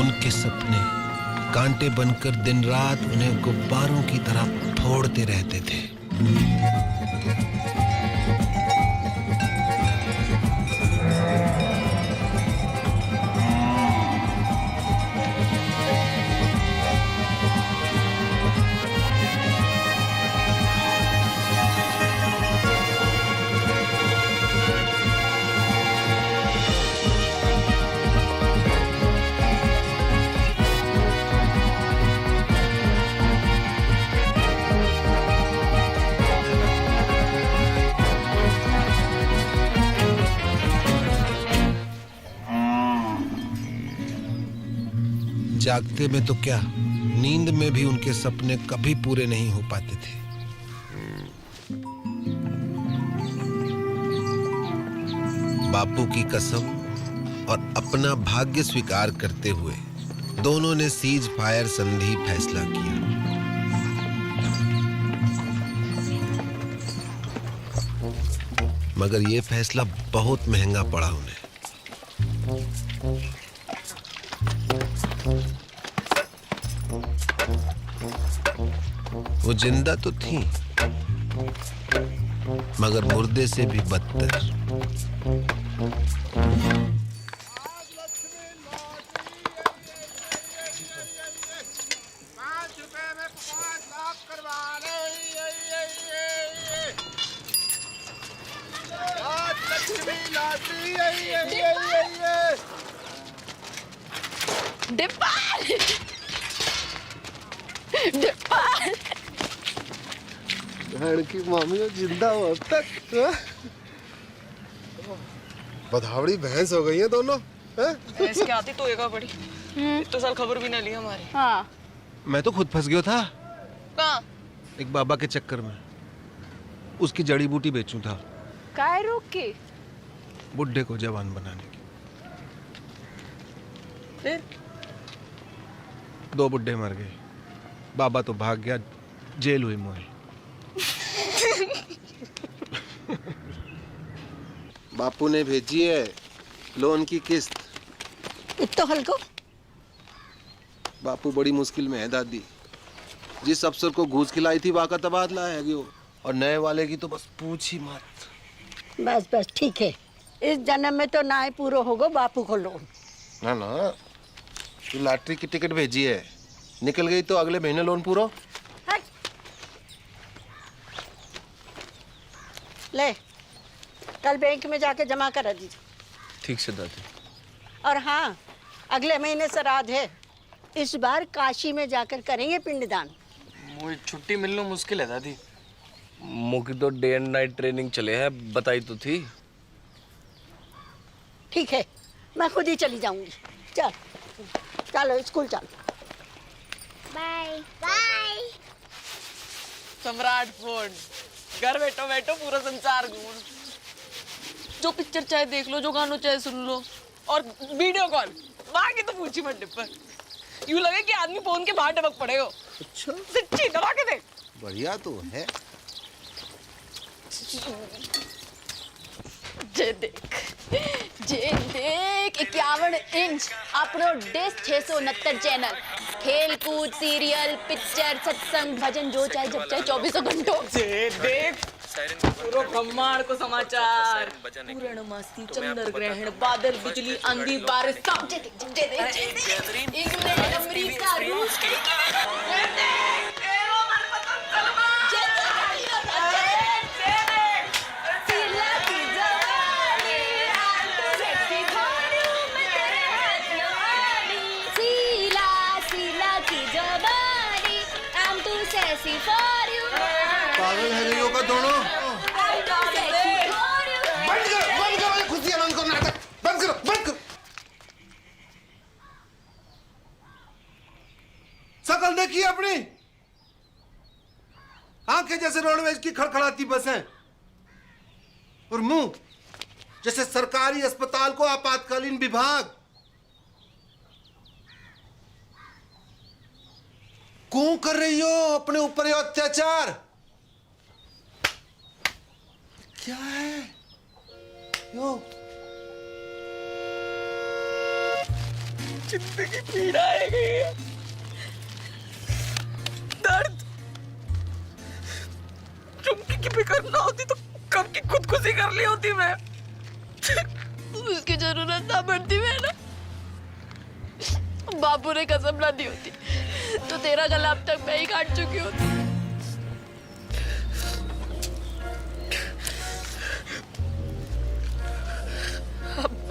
उनके सपने कांटे बनकर दिन रात उन्हें गुब्बारों की तरह फोड़ते रहते थे। जागते में तो क्या, नींद में भी उनके सपने कभी पूरे नहीं हो पाते थे। बापू की कसम और अपना भाग्य स्वीकार करते हुए दोनों ने सीज फायर संधि फैसला किया। मगर यह फैसला बहुत महंगा पड़ा उन्हें। वो जिंदा तो थी, मगर मुर्दे से भी बदतर। डिम्पल! डिम्पल! की मामी को जिंदा हो अब तक। बधावड़ी भैंस हो गई है दोनों। भैंस क्या आती तो एगा बड़ी। इतने साल खबर भी ना ली हमारी। हाँ। मैं तो खुद फंस गया था कहाँ? एक बाबा के चक्कर में। उसकी जड़ी बूटी बेचूं था। काय रोक के? बुड्ढे को जवान बनाने की। फिर? 2 बुड्ढे मर गए, बाबा तो भाग गया, जेल हुई मोई। बापू ने भेजी है लोन की किस्त। इतो हल्को? बापू बड़ी मुश्किल में है दादी। जिस अफसर को घूस खिलाई थी वहाँ का तबादला है वो, और नए वाले की तो बस पूछ ही मत। बस बस ठीक है, इस जन्म में तो ना ही पूरा होगा बापू को लोन। ना ना, तू लॉटरी की टिकट भेजी है, निकल गई तो अगले महीने लोन पूरा। ले, कल बैंक में जाके जमा करा दीजिए। ठीक से दादी। और हाँ, अगले महीने श्राद्ध है, इस बार काशी में जाकर करेंगे पिंडदान। मुझे छुट्टी मिलना मुश्किल है दादी। मुझे तो डे एंड नाइट ट्रेनिंग चले है, बताई तो थी। ठीक है, मैं खुद ही चली जाऊंगी। चल चलो स्कूल चलो। Bye bye. सम्राट फोन, घर बैठो बैठो पूरा संसार घूम। जो पिक्चर चाहे देख लो, जो गानों चाहे सुन लो, और वीडियो कॉल बाकी तो पूछी मत डिप्पर। यूं लगे कि आदमी फोन के बाहर टपक पड़े हो। अच्छा, सच्ची दबा के देख। बढ़िया तो है। जे देख 51 इंच अपनो डिश 669 चैनल, खेल कूद, सीरियल, पिक्चर, सत्संग, भजन, जो चाहे जब चाहे 24 घंटों। जे देख पूरो ब्रह्मांड को समाचार, पूर्ण मस्ती, चंद्र ग्रहण, बादल, बिजली, आंधी, बारिश, सब जे देख। इंग्लैंड, अमेरिका, रूस, पागल है गई का दोनों। बंद करो खुशियां, बंद करो नाटक, बंद करो। शकल देखिए अपनी, आंखें जैसे रोडवेज की खड़खड़ाती बसें, और मुंह जैसे सरकारी अस्पताल को आपातकालीन विभाग। क्यों कर रही हो अपने ऊपर ये अत्याचार? क्या है यो? जिंदगी पीड़ा है गई, दर्द। चुमकी की फिक्र ना होती तो कब की खुदकुशी कर ली होती मैं। उसकी जरूरत ना पड़ती मैं ना, बापू ने कसम ना दी होती तो तेरा गला अब तक मैं ही काट चुकी होती।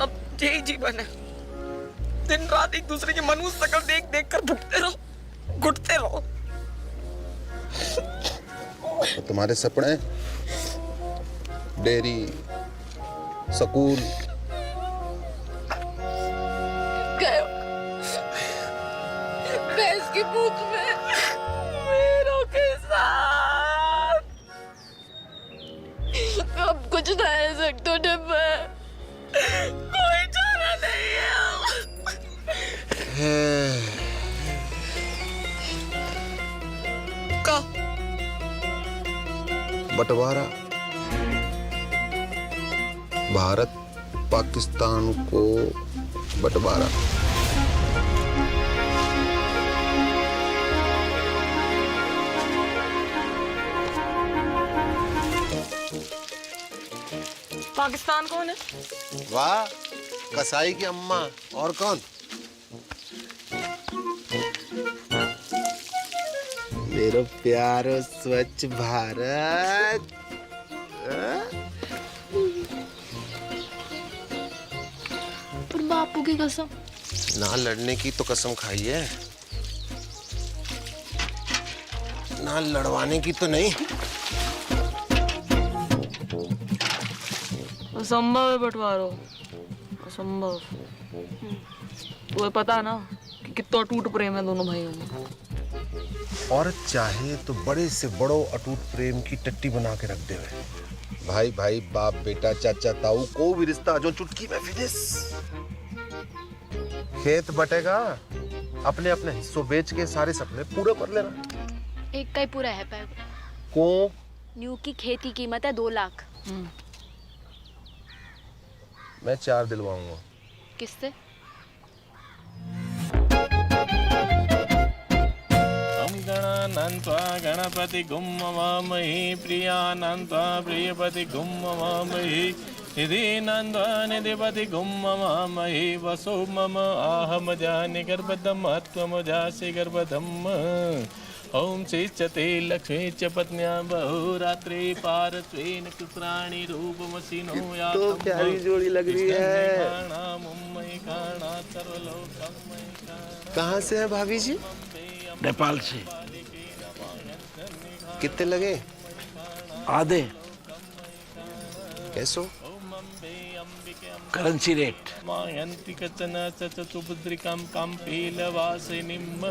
अब यही जीवन है, दिन रात एक दूसरे की मनुष्य शक्ल देख देख कर भुगते रहो, घुटते रहो। तो तुम्हारे सपने, डेयरी, स्कूल, तक तो डिब्बा है, कोई चारा नहीं है। का बंटवारा, भारत पाकिस्तान को बंटवारा। पाकिस्तान कौन है? वाह, कसाई की अम्मा। और कौन? मेरा प्यारो स्वच्छ भारत। पर बापू की कसम। ना लड़ने की तो कसम खाई है, ना लड़वाने की तो नहीं। असंभव है बंटवारो, असंभव। तुम्हें पता है ना कि कितना टूट प्रेम है दोनों भाइयों में। औरत चाहे तो बड़े से बड़ो अटूट प्रेम की टट्टी बना के रख देवे। भाई भाई, बाप बेटा, चाचा ताऊ, को भी रिश्ता जो चुटकी में फिनिश। खेत बटेगा, अपने अपने हिस्सों बेच के सारे सपने पूरे कर लेना। एक का ही पूरा है पैर को न्यू की खेती की कीमत है 2 लाख। मैं 4 दिलवाऊंगा। किससे? हम गणानन्त्वा गणपति गुम्मवामहि प्रियानन्त्वा प्रियपति गुम्मवामहि निधि नन्त्वा निधिपति गुम्मवामहि वसो मम आहमजा निगर्भदम् आत्मजासि गर्भदम्। ओम श्रीचते लक्ष्मी च पत्न्या बहुरात्रि पारस्वेन कुत्राणि रूपमसिनो या तो प्यारी जोड़ी लग रही है। कहाँ से है भाभी जी? नेपाल से। कितने लगे? आधे। कैसो? Currency rate. मायन्ति कचन चतुर्भुद्रिकं कम्पीलवासिनीम्।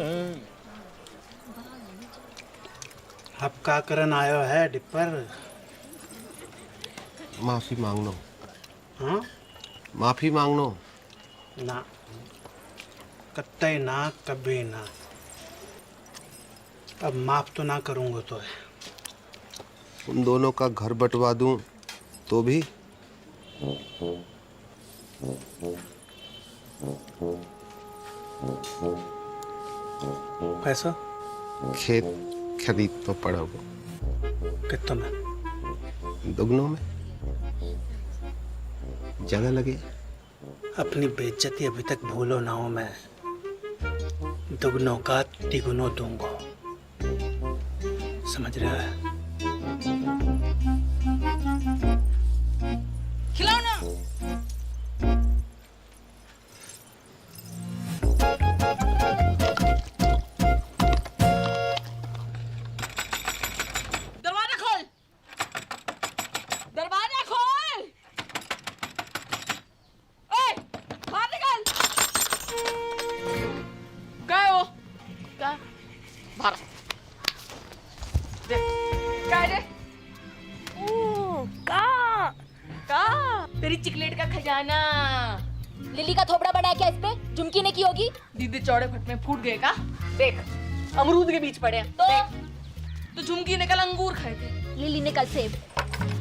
अब का करन आयो है डिप्पर? माफी मांगनो। हाँ? माफी मांगनो। ना, कत्ते ना, कभी ना। अब माफ तो ना करूंगा तो है। उन दोनों का घर बंटवा दूं तो भी? पैसा? खेत खरीद तो पड़ा वो। कितना में? दुगनों में। जगह लगे। अपनी बेइज्जती अभी तक भूलो ना हो। मैं दुगनों का तिगुनों दूंगा, समझ रहा है? खिलाओ ना। दरवाजा खोल, दरवाजा खोल। ओए, बाहर निकल। क्या है वो? क्या? बाहर। देख, क्या है ये? का तेरी चिकलेट का खजाना। लिली का थोपड़ा बड़ा है क्या इस पे? झुमकी ने की होगी। दीदी चौड़े फट में फूट गए का? देख, अमरूद के बीच पड़े हैं। तो झुमकी ने कल अंगूर खाए थे, लिली ने कल सेब।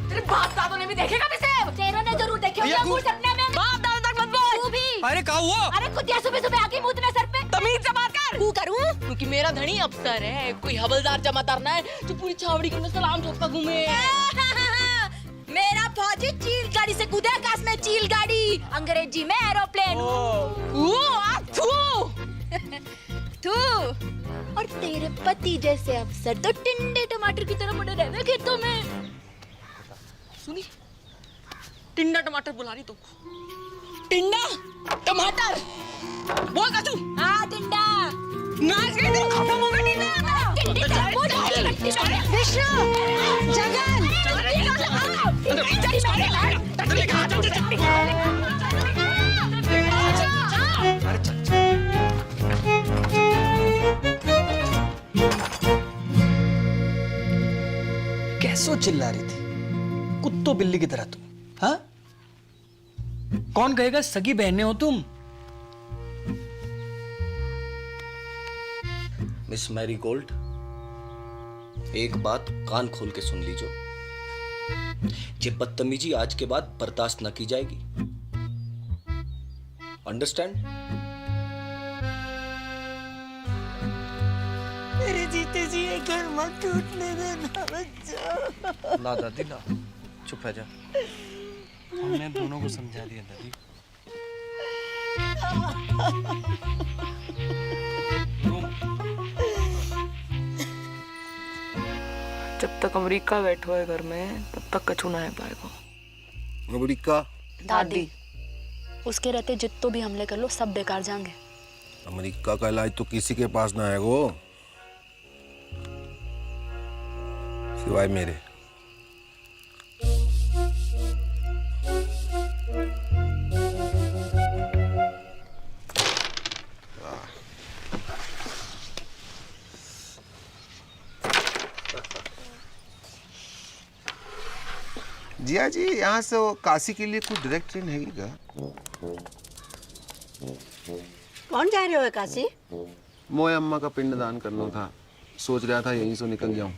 तेरे बाप दादों ने भी देखेगा भी सेब। तेरों ने जरूर देखे होंगे अंगूर सपने में। बाप दादों तक मत बोल। तू भी। अरे क्या हुआ? अरे कुतिया सुबह सुबह आके मुंह सर पे। तमीज से बात कर। तू करूं? क्योंकि मेरा धनी अफसर है, कोई हवलदार जमादार ना है जो पूरी छावड़ी के अंदर सलाम ठोकता घूमे। मेरा फौजी चील गाड़ी से कूदे आकाश में, चील गाड़ी, अंग्रेजी में एरोप्लेन। तू और तेरे पति जैसे अफसर तो टिंडे टमाटर की तरह बड़े रहते खेतों में। सुनी, टिंडा टमाटर बुला रही तुमको। टिंडा टमाटर बोल का तू। हाँ टिंडा। नाच गई तो खत्म हो गई टिंडा। विष्णु, जगन, कैसो चिल्ला रही थी कुत्तों बिल्ली की तरह तुम? हाँ, कौन कहेगा सगी बहनें हो तुम? मिस मैरी गोल्ड, एक बात कान खोल के सुन लीजिए। ये बदतमीजी आज के बाद बर्दाश्त न की जाएगी। अंडरस्टैंड? मेरे जीते जी ये घर मत टूटने देना बच्चा। ना दादी ना, चुप रह जा। हमने दोनों को समझा दिया दादी। जब तक अमेरिका बैठो है घर में तब तक कछु ना है पाएगा। अमेरिका? दादी उसके रहते जितो भी हमले कर लो सब बेकार जाएंगे। अमेरिका का इलाज तो किसी के पास ना है वो, सिवाय मेरे। जिया जी, यहाँ से काशी के लिए कोई डायरेक्ट ट्रेन है क्या? कौन जा रहे हो काशी? मोए अम्मा का पिंडदान करना था, सोच रहा था यहीं से निकल जाऊं।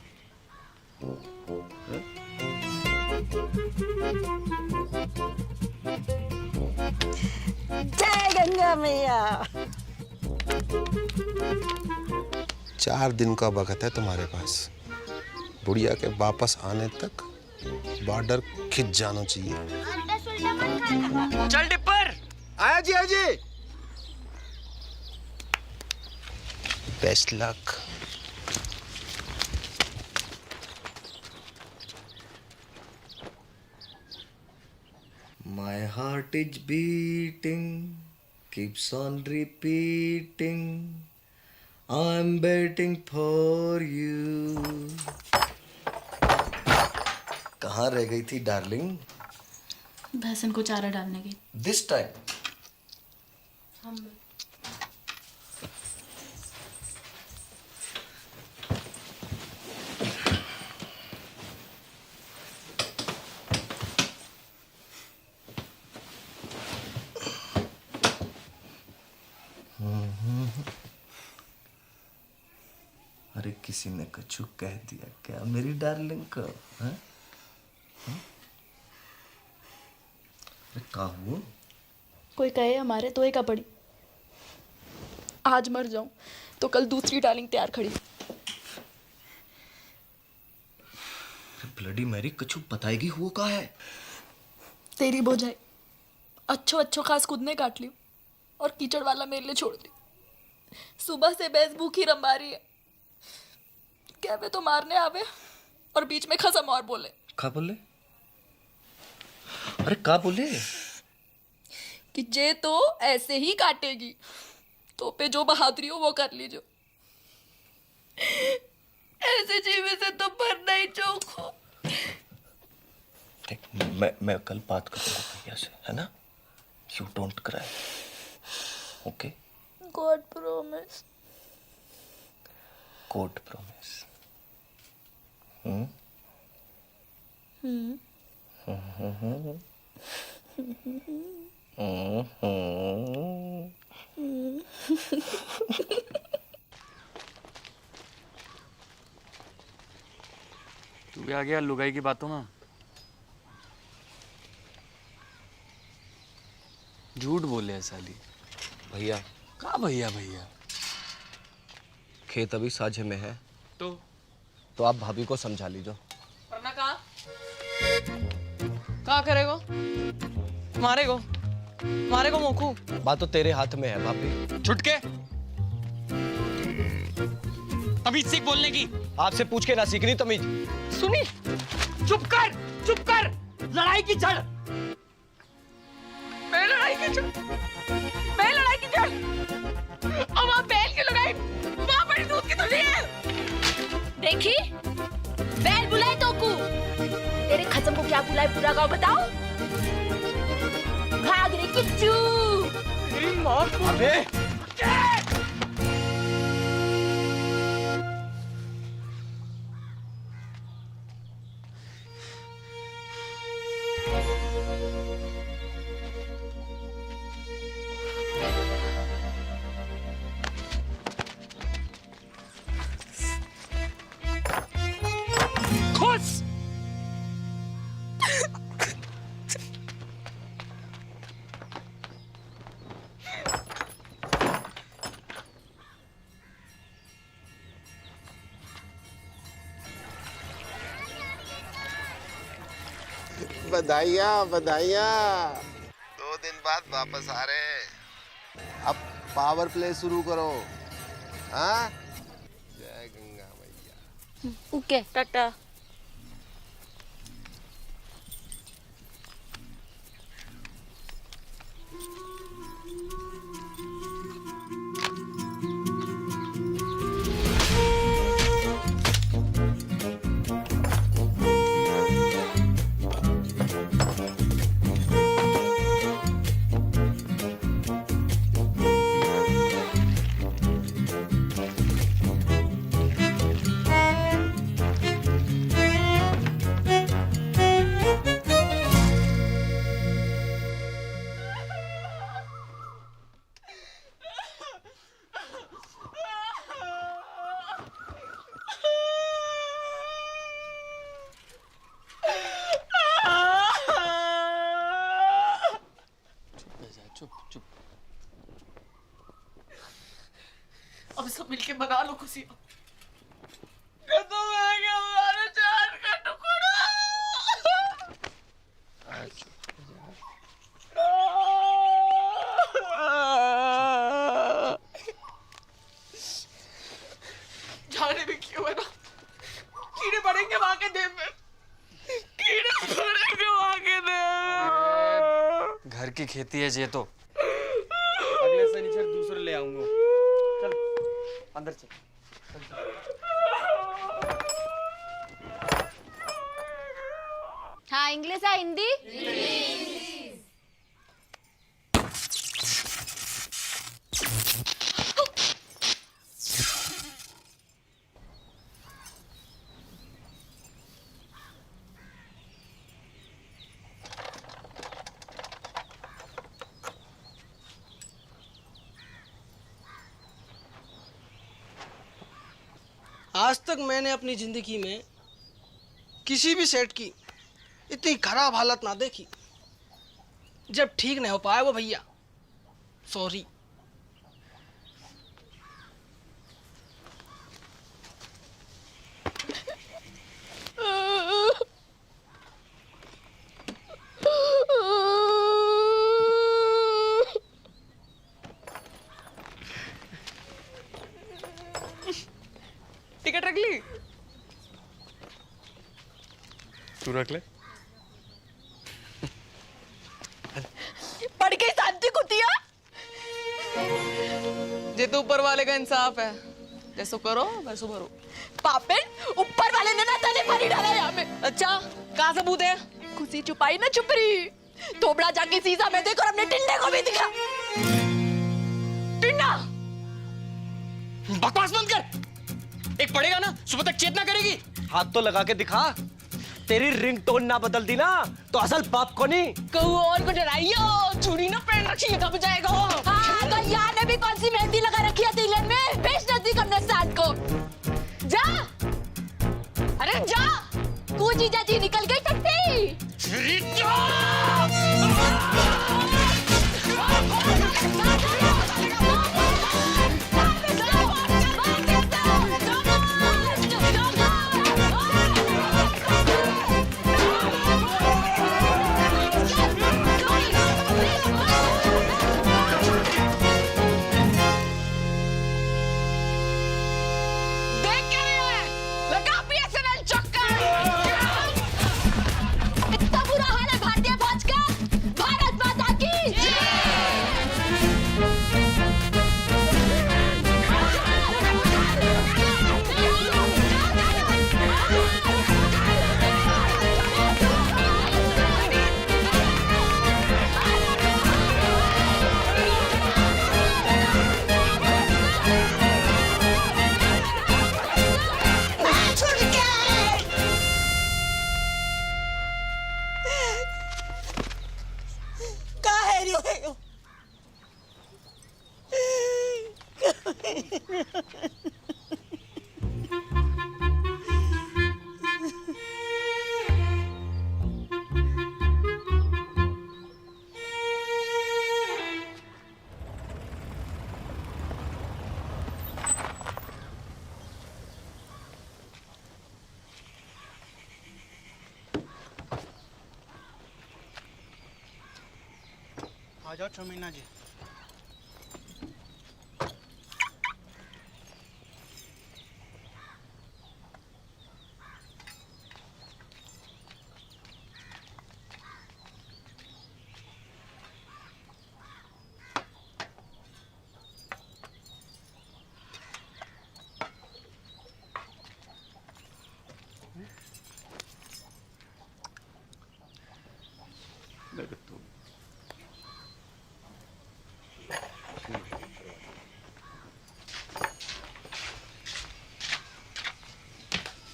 जय गंगा मैया। 4 दिन का वक्त है तुम्हारे पास। बुढ़िया के वापस आने तक बॉर्डर खिंच जाना चाहिए। चल डिप्पर। आया जी, आया जी। Best luck. My heart is beating, keeps on repeating. I'm waiting for you. कहाँ रह गई थी डार्लिंग? भैंसन को चारा डालने की। This time. अरे किसी ने कछु कह दिया क्या मेरी डार्लिंग को? हैं? अरे का हुआ? कोई कहे हमारे तो एक पड़ी। आज मर जाऊं तो कल दूसरी डार्लिंग तैयार खड़ी। ब्लडी मैरी, कछु बताएगी हुआ का है? तेरी बोझाई अच्छो अच्छो खास खुद ने काट ली और कीचड़ वाला मेरे लिए छोड़ दी। सुबह से भैंस भूखी रंबा रही है। कहवे तो मारने आवे और बीच में खसम और बोले। का बोले? अरे का बोले? कि जे तो ऐसे ही काटेगी तो पे जो बहादुरी हो वो कर लीजो। ऐसे जीवे से तो मरना ही चौक हो। देख, मैं कल बात करूंगा भैया से, है ना? You don't cry, okay? God promise. God promise. तू भी आ गया लुगाई की बातों में। झूठ बोले है साली। भैया का भैया भैया? खेत अभी साझे में है तो आप भाभी को समझा लीजिए। वरना कहाँ करेगो? मारेगो मोकू। बात तो तेरे हाथ में है भाभी। छुटके तमीज सीख बोलने की। आपसे पूछ के ना सीखनी तमीज। सुनी, चुप कर। लड़ाई की जड़ मैं लड़ाई की जड़। अब आप बैल की लड़ाई वहां बड़ी दूध की थोड़ी है। देखी बैल बुलाए तो कू तेरे खसम को क्या बुलाए पूरा गाँव बताओ। घाघरे किच्चू तेरी माँ को। अबे बधाइयाँ बधाइयाँ। 2 दिन बाद वापस आ रहे हैं। अब पावर प्ले शुरू करो। हाँ, जय गंगा मैया। ओके टाटा। अब सब मिलके मना लो खुशी। खत्म हो गया हमारा जान का टुकड़ा। जाने भी क्यों है ना, कीड़े पड़ेंगे वहां के देह में, कीड़े पड़ेंगे वहां के देह। घर की खेती है ये तो। अगले शनिचर दूसरे ले आऊंगा। चल अंदर चल। हाँ इंग्लिश है हिंदी? आज तक मैंने अपनी जिंदगी में किसी भी सेट की इतनी खराब हालत ना देखी। जब ठीक नहीं हो पाया वो भैया, सॉरी। टिकट रख ली? तू रख ले। पढ़ के शांति कुतिया। ये तो ऊपर वाले का इंसाफ है, जैसो करो वैसो भरो। पापेन ऊपर वाले ने ना तने पानी डाला यहाँ में। अच्छा कहाँ सबूत है? खुशी छुपाई ना छुपरी। थोबड़ा जाके शीशा में देखो और अपने टिंडे को भी दिखा। टिंडा बकवास बंद कर। एक पड़ेगा ना, सुबह तक चेतना करेगी। हाथ तो लगा के दिखा। तेरी रिंगटोन ना बदल दी ना तो असल बाप को नहीं। कहू और को डराइयो, चूड़ी ना पहन रखी है कब जाएगा वो। हाँ तो यहाँ ने भी कौन सी मेहंदी लगा रखी है तिलक में? भेज नजदीक हमने साथ को। जा, अरे जा। कूची जाती निकल गई टट्टी। इतना बुरा हाल है भारतीय फौज का। भारत माता की आ जाओ चौमीना जी।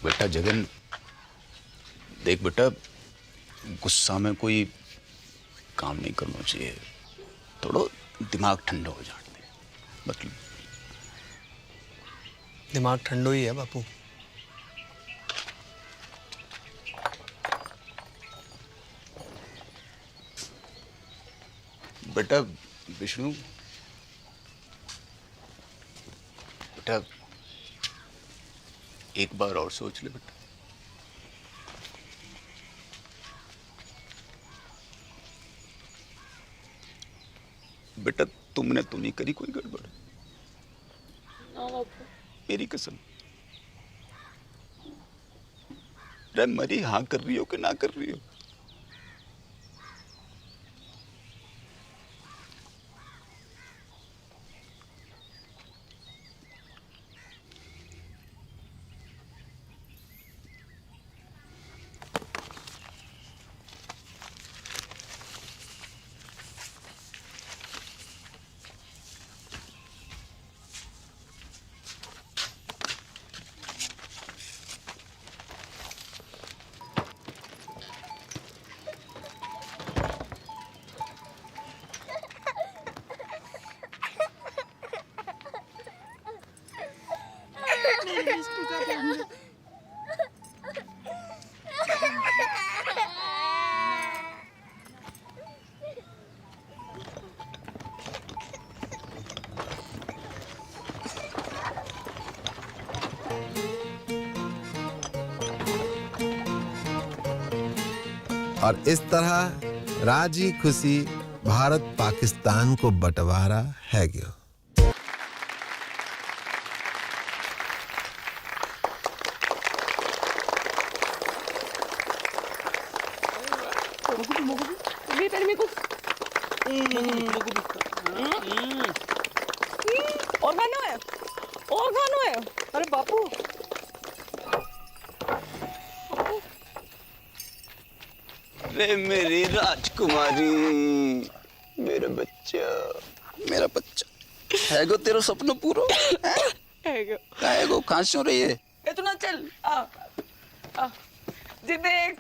बेटा जगन, देख बेटा, गुस्सा में कोई काम नहीं करना चाहिए। थोड़ा दिमाग ठंडा हो जाने दे। मतलब दिमाग ठंडो ही है बापू। बेटा विष्णु, बेटा एक बार और सोच ले बेटा। बेटा तुमने तो नहीं करी कोई गड़बड़? मेरी कसम। अरे मरी हाँ कर रही हो कि ना कर रही हो? और इस तरह राजी खुशी भारत पाकिस्तान को बंटवारा है गयो। और खाना है, और खाना है। अरे बापू, अरे मेरी राजकुमारी, मेरा बच्चा, मेरा बच्चा है गो, तेरा सपना पूरा है गो। कहाँ से हो रही है? इतना चल आ जी देख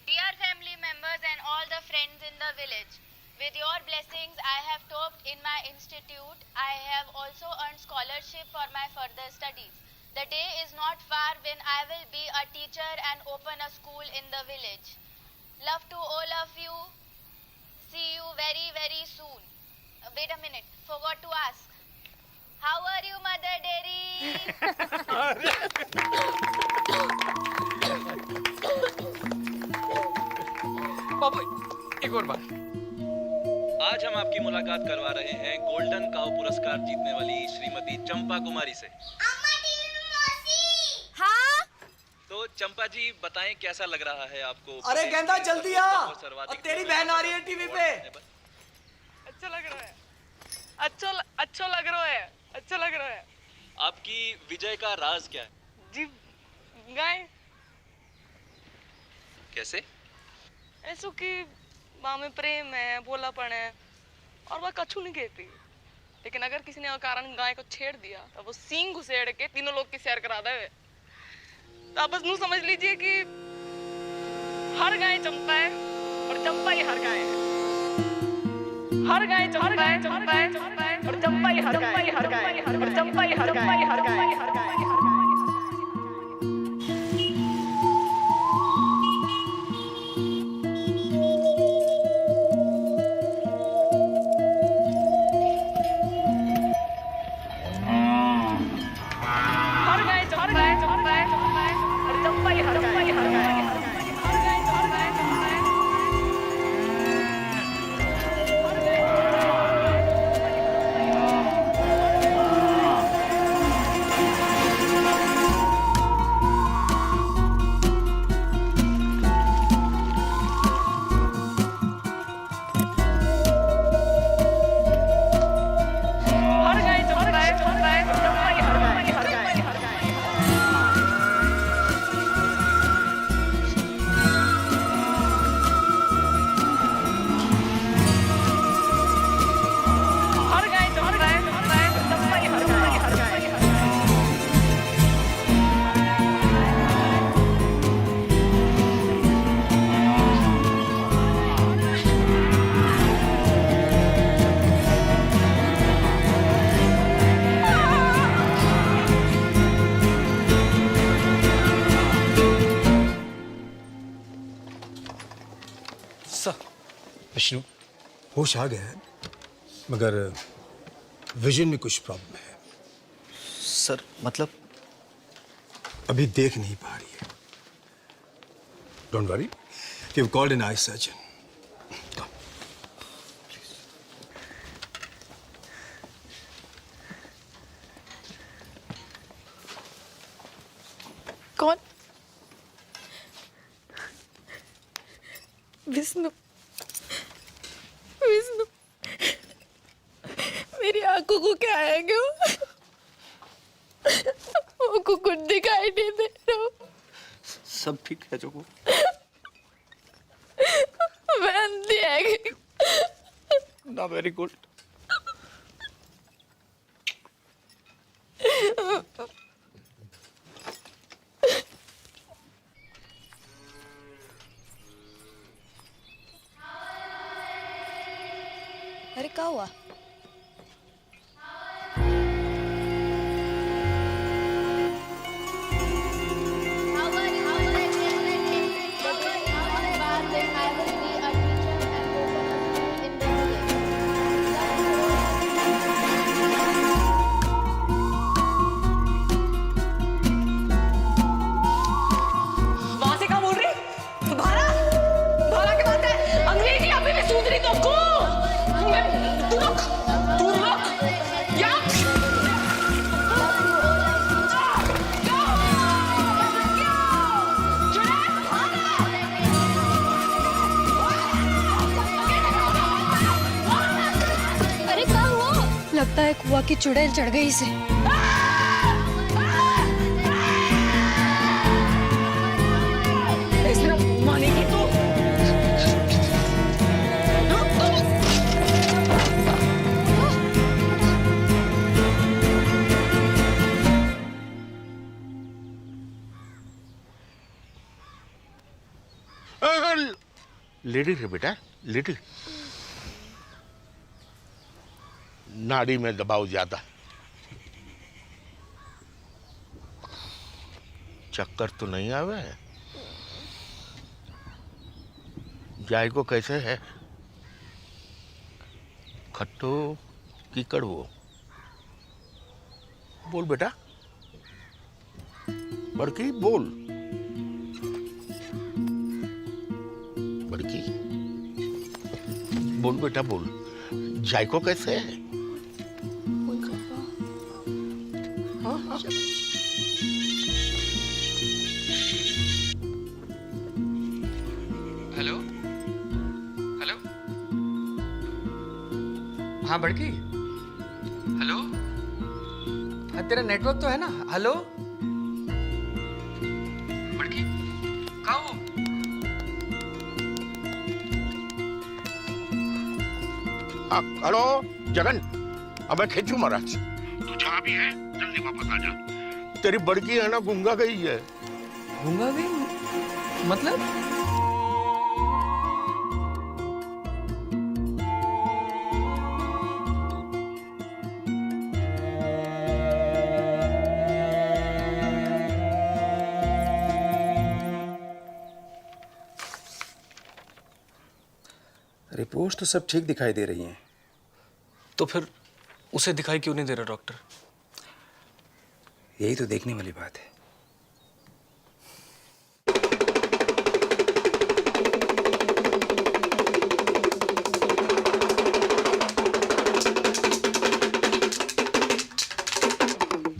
Dear family members and all the friends in the village, with your blessings I have topped in my institute. I have also earned scholarship for my further studies. The day is not far when I will be a teacher and open a school in the village. Love to all of you. See you very, very soon. Wait a minute, forgot to ask. How are you, Mother Dairy? पापा एक और बात। आज हम आपकी मुलाकात करवा रहे हैं गोल्डन काउ पुरस्कार जीतने वाली श्रीमती चंपा कुमारी से। हाँ? तो चंपा जी बताएं कैसा लग रहा है आपको? अरे गेंदा जल्दी आ, और तेरी बहन आ रही है टीवी पे। अच्छा लग रहा है, अच्छा लग रहा है, अच्छा लग रहा है। आपकी विजय का राज क्या है? जी गाय कैसे? ऐसो कि माँ में प्रेम है, भोलापन है, और वह कछु नहीं कहती। लेकिन अगर किसी ने अकारण गाय को छेड़ दिया तो वो सींग घुसेड़ के तीनों लोग की सैर करा दे। तो आप बस नू समझ लीजिए कि हर गाय चंपा है और चंपा ही हर गाय है। हर गाय चंपा है और चंपा ही हर गाय है, और चंपा ही हर गाय है, हर गाय। हर गाय चंपा है और चंपा ही हर गाय है। विष्णु, होश आ गया है, मगर विजन में कुछ प्रॉब्लम है। सर मतलब? अभी देख नहीं पा रही है। Don't worry, we called an eye surgeon. कौन? विष्णु। विष्णु, मेरी आंखों को क्या आएगा? वो कुछ दिखाई नहीं दे रहा। सब ठीक है जोगू? मैं अंधी है। ना, वेरी गुड। अरे क्या हुआ? वहां से क्या बोल रही? भारा? भारा की बात है। अंग्रेजी अभी भी सूझ रही तो को। तू रुक। या? अरे क्या हुआ? लगता है कुआ की चुड़ैल चढ़ गई इसे। मानेगी तू? लिटिल है बेटा, लिटिल। नाड़ी में दबाव ज्यादा। चक्कर तो नहीं आवे? जायको कैसे है? खट्टो की कड़वो? बोल बेटा, बड़की बोल। बड़की बोल बेटा, बोल। जायको कैसे है? हेलो हेलो, हाँ बड़की। हेलो, हाँ तेरा नेटवर्क तो है ना? हेलो बड़की, कहाँ हो? हेलो जगन, अब मैं खींचू महाराज। तू जहाँ भी है जल्दी वापस आ जा। तेरी बड़की है ना, गूंगा गई है। गूंगा गई? मतलब? रिपोर्ट्स तो सब ठीक दिखाई दे रही हैं। तो फिर उसे दिखाई क्यों नहीं दे रहा डॉक्टर? यही तो देखने वाली बात है।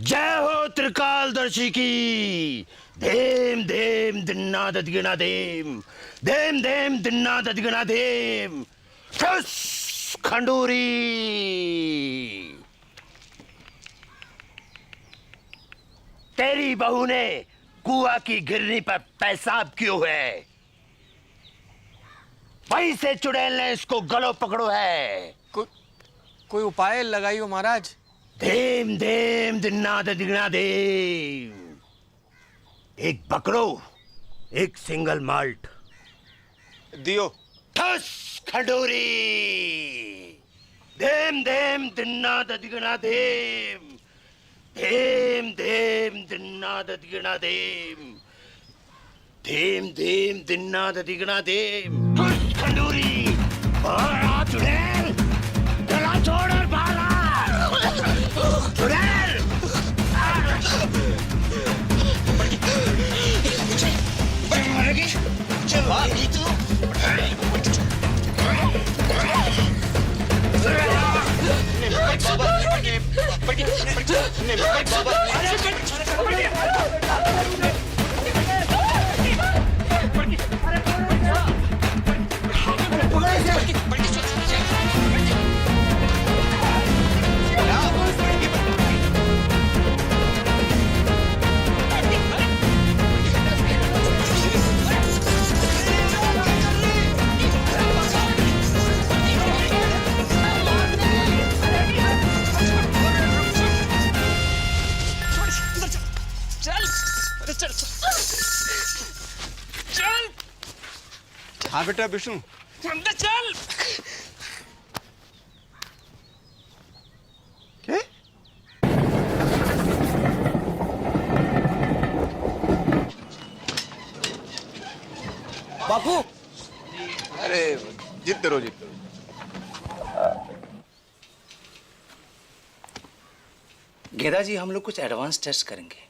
जय हो त्रिकालदर्शी की। धेम धेम दिन्ना ददगिना धेम, धेम धेम दिन्ना ददगिना धेम। ठुस खंडूरी। तेरी बहू ने कुआ की गिरनी पर पेशाब क्यों है? वहीं से चुड़ैल ने इसको गलो पकड़ो है। कोई उपाय लगाइयो महाराज। धेम धेम दिन्ना ददगिना धेम। एक बकरो, एक सिंगल माल्ट दियो। ठस खंडूरी। धेम धेम दिन्ना ददगिना धेम, धेम धेम दिन्ना ददगिना धेम, धेम धेम दिन्ना ददगिना धेम। ठस खंडूरी। चुड़ैल, गला छोड़ और भागा। चुड़ैल! मरेगी? भागी तू? हाँ बेटा विष्णु, चल। क्या? बापू, अरे जीतते रहो जीतते रहो। गेदा जी, हम लोग कुछ एडवांस टेस्ट करेंगे।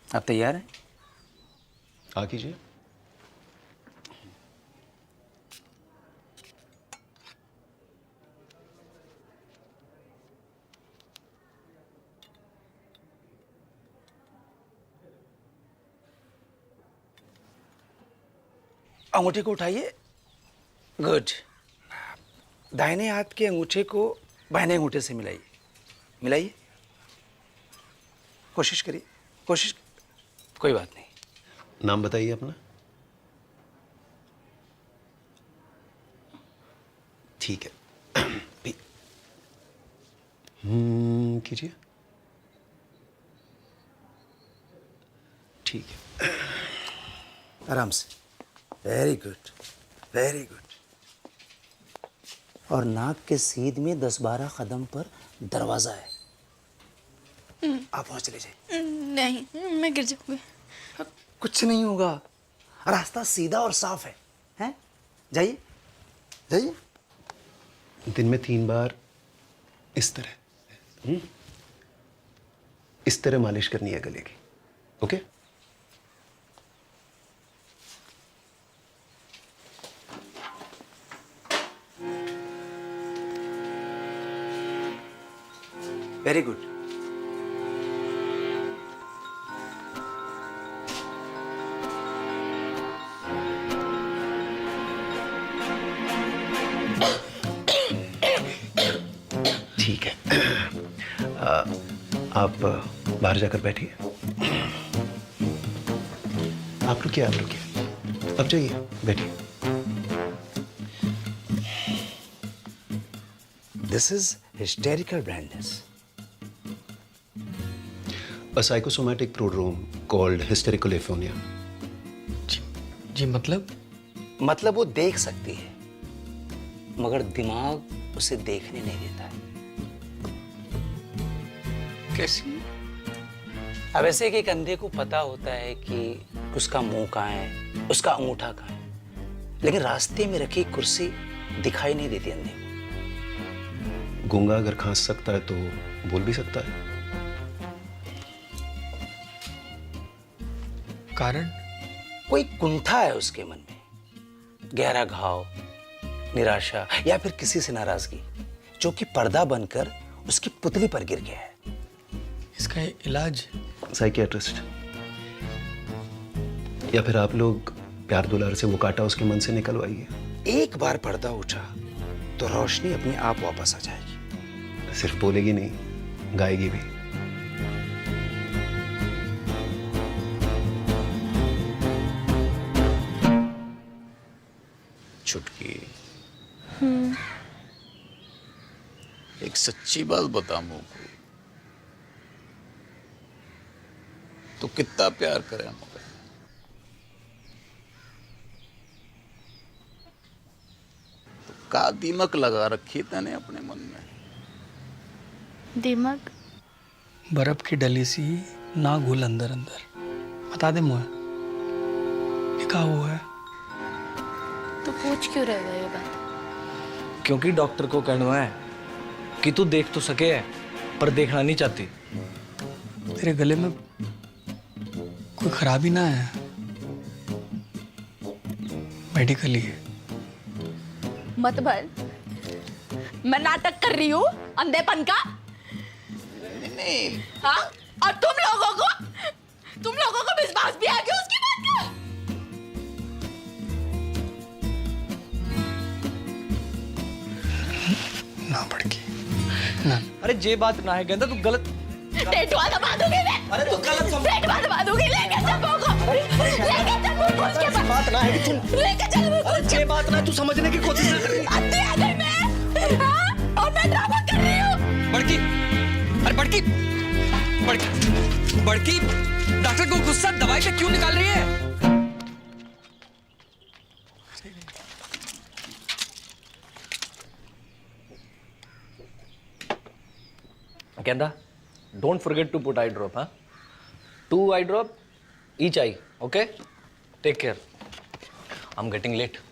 आप तैयार हैं? आ कीजिए। अंगूठे को उठाइए। गुड। दाहिने हाथ के अंगूठे को बाएं अंगूठे से मिलाइए। मिलाइए, कोशिश करिए, कोशिश। कोई बात नहीं। नाम बताइए अपना। ठीक है। कीजिए। ठीक है। आराम से। Very good, very good. और नाक के सीध में 10-12 कदम पर दरवाजा है। आप वहां चले जाइए। नहीं, मैं गिर जाऊंगी। कुछ नहीं होगा, रास्ता सीधा और साफ है। हैं? जाइए, जाइए। दिन में 3 बार इस तरह इस तरह मालिश करनी है गले की। ओके? Very good. ठीक है। आप बाहर जाकर बैठिए। आप रुकिए, आप रुकिए। अब जाइए, बैठिए। This is hysterical blindness. A psychosomatic prodrome called hysterical aphonia. जी मतलब? मतलब वो देख सकती है, मगर दिमाग उसे देखने नहीं देता है। कैसी? अब ऐसे कि एक अंधे को पता होता है कि उसका मुंह कहाँ है, उसका अंगूठा कहाँ है, लेकिन रास्ते में रखी कुर्सी दिखाई नहीं देती अंधे को। गूंगा अगर खांस सकता है तो बोल भी सकता है। कारण? कोई कुंठा है उसके मन में, गहरा घाव, निराशा या फिर किसी से नाराजगी, जो कि पर्दा बनकर उसकी पुतली पर गिर गया है। इसका इलाज? साइकियाट्रिस्ट, या फिर आप लोग प्यार दुलार से वो कांटा उसके मन से निकलवाइए। एक बार पर्दा उठा तो रोशनी अपने आप वापस आ जाएगी। सिर्फ बोलेगी नहीं, गाएगी भी। छुटकी, एक सच्ची बात बता मुझको, तो कितना प्यार करे मुझे? तो का दीमक लगा रखी तने अपने मन में? दिमाग? बर्फ की डली सी ना घुल अंदर अंदर। बता दे मुझे, ये क्या हुआ है? तो पूछ क्यों रहे हो ये बात? क्योंकि डॉक्टर को कहना है कि तू देख तो सके है पर देखना नहीं चाहती। तेरे गले में कोई खराबी ना है, मेडिकली है। मत भर, मैं नाटक कर रही हूँ अंधेपन का। नहीं हाँ, और तुम लोगों को विश्वास भी आ गया उसकी बात का। ना पड़की ना। अरे जे बात ना है गेंदा, तू गलत टेटवा दबा दूंगी मैं। अरे तू गलत समझ। टेटवा दबा दूंगी, लेके चल को। लेके चल मुझको उसके पास। बात ना है कि तू लेके चल मुझको। अरे जे बात ना, तू समझने की कोशिश ना कर। अति आ गई मैं, हाँ? और मैं ड्रामा कर रही हूँ। बड़की, अरे बड़की, बड़की, डॉक्टर को गुस्सा दवाई से क्यों निकाल रही है? गेंदा, don't forget to put eye drop, huh? 2 eye drop, each eye, okay? Take care. I'm getting late.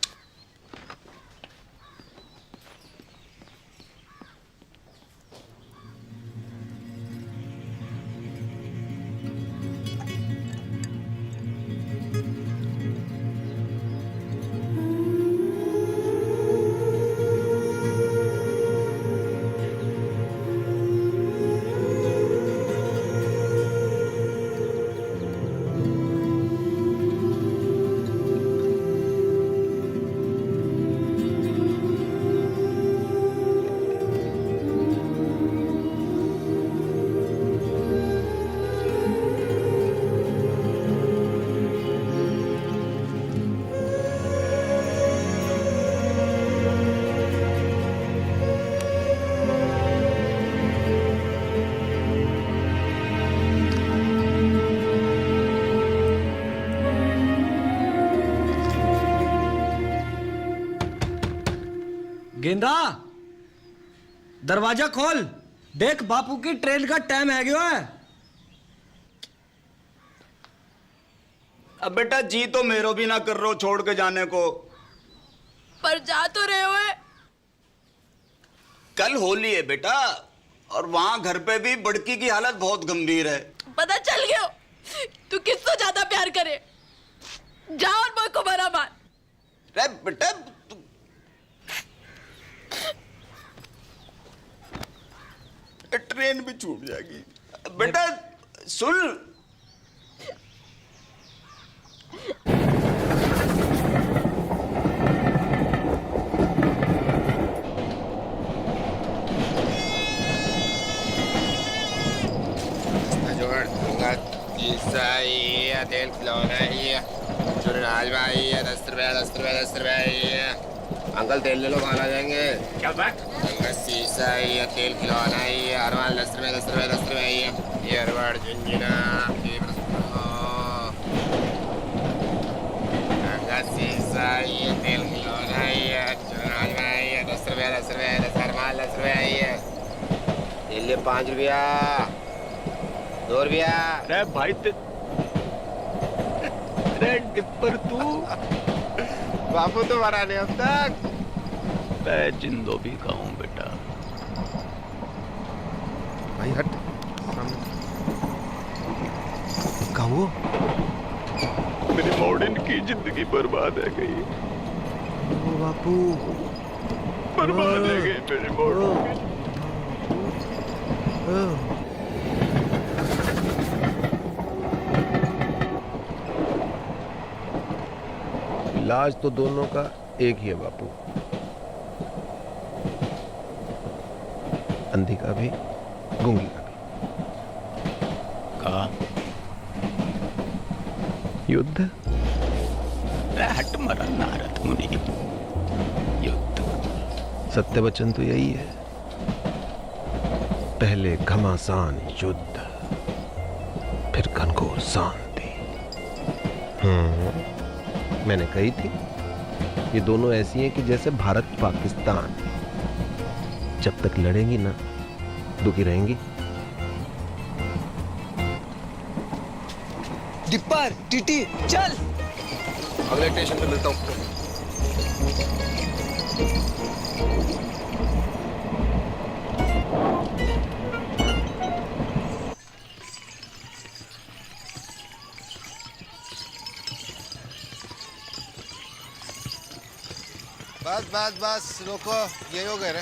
गेंदा, दरवाजा खोल। देख बापू की ट्रेन का टाइम है गया है। अब बेटा जी तो मेरो भी ना कर रहे हो छोड़ के जाने को। पर जा तो रहे हो। कल होली है बेटा, और वहां घर पे भी बड़की की हालत बहुत गंभीर है। पता चल गया तू किससे ज्यादा प्यार करे। जा और मुझ को बड़ा मार। अरे बेटा ट्रेन भी छूट जाएगी। बेटा सुन, तेल खिलौना है, चुनाज भाई 10 रुपया 10 रुपया 10 रुपया। अंकल तेल ले लो, खाना जाएंगे। क्या बात? शीशा है, तेल खिलौना है, अरवाल 10 रुपया 10 रुपया 10 रुपया। ये अरवाड़ झुंझुना शीशा है, तेल खिलौना है, चुनाज भाई 10 रुपया 10 रुपया 10 अरवाल 10 रुपया। ये ले 5 रुपया 2 रुपया। अरे भाई टिप्पर तू बापू तो मरा नहीं अब तक। मैं जिंदो भी खाऊं बेटा। भाई हट कहो मेरी मॉडर्न की जिंदगी बर्बाद है गई। ओ बापू बर्बाद है गई मेरी मॉडर्न की। इलाज तो दोनों का एक ही है बापू, अंधी का भी गूंगी का भी। कहा युद्ध। हट मरा नारद मुनि, युद्ध। सत्य वचन तो यही है, पहले घमासान युद्ध, फिर घनघोर शांति। मैंने कही थी ये दोनों ऐसी हैं कि जैसे भारत पाकिस्तान, जब तक लड़ेंगी ना दुखी रहेंगी। डिप्पर टीटी चल। अगले स्टेशन पे मिलता हूँ। बस बस बस रोको, यही हो गए रे।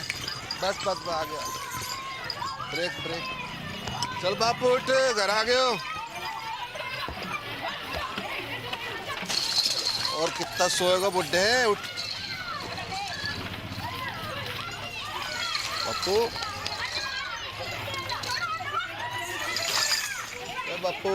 बस बस आ गया। Break break. चल बापू उठ, घर आ गए हो। और कितना सोएगा बुड्ढे, उठ। बापू बापू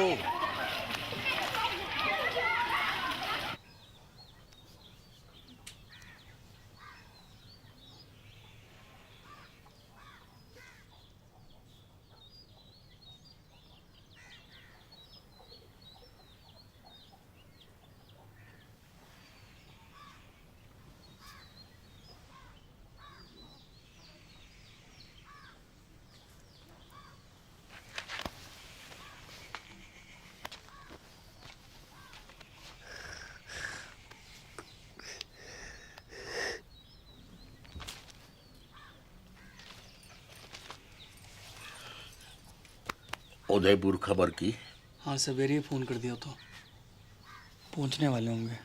उदयपुर खबर की? हाँ सवेरे ही फोन कर दिया तो पहुंचने वाले होंगे।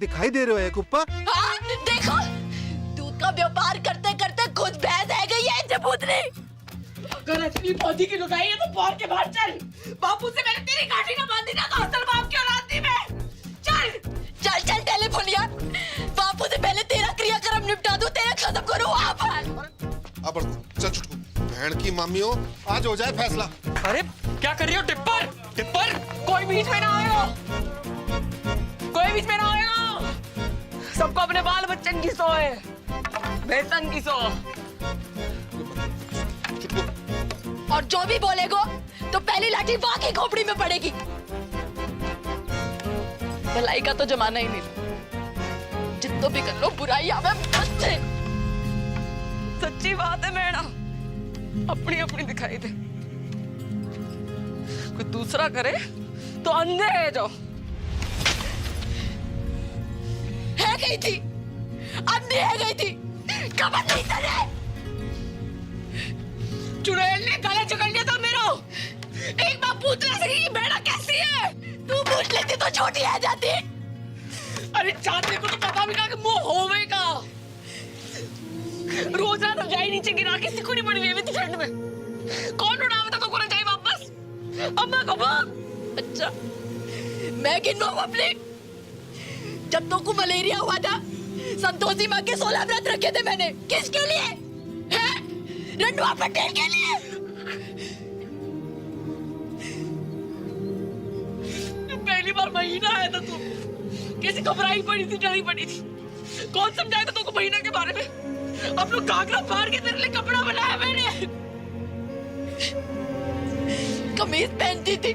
दिखाई दे रहे हो कुप्पा? हाँ, देखो दूध का व्यापार करते करते खुद भैंस है गई है जबूतनी। अगर असली पौधी की लुगाई है तो बाहर के बाहर चल। बापू से मैंने तेरी गाड़ी ना बांधी ना तो असल बाप की औलाद थी मैं। चल चल चल टेलीफोनिया, बापू से पहले तेरा क्रियाक्रम निपटा दूं, तेरा खत्म करूं वहाँ पर। अब चल छुटकू, बहन की मम्मी हो, आज हो जाए फैसला। अरे क्या कर रही हो टिप्पर? टिप्पर कोई बीच में ना आएगा, कोई बीच में ना आएगा। सबको अपने बाल बच्चन की सो है, बेसन की सो। और जो भी बोलेगो तो पहली लाठी वहां की खोपड़ी में पड़ेगी। भलाई का तो जमाना ही नहीं, जितना भी कर लो बुराई आवे बस से। सच्ची बात है मैडम, अपनी अपनी दिखाई दे, कोई दूसरा करे तो अंधे है जो है गई थी, अंधी है गई थी, कमर नहीं तले। चुड़ैल ने गले जकड़ लिया था मेरा। एक बार पूछ ले सकी कि बेड़ा कैसी है। तू पूछ लेती तो छोटी आ जाती। अरे चाहते को तो पता भी ना कि मुंह होवेगा। रोज रात रजाई नीचे गिरा के सिकुड़ी पड़ी हुई थी ठंड में। कौन उड़ावे था तो को रजाई वापस? अम्मा को बोल। अच्छा मैं गिनूं अपने? जब तो को मलेरिया हुआ था, संतोषी माँ के 16 व्रत रखे थे मैंने। किसके लिए? हैं? रंडवा पटेल के लिए। पहली बार महीना आया था तू, कैसे घबराई पड़ी थी, डरी पड़ी थी। कौन समझाया था तुमको महीना के बारे में? अब लोग घाघरा फाड़ के तेरे लिए कपड़ा बनाया मैंने। कमीज पहनती थी,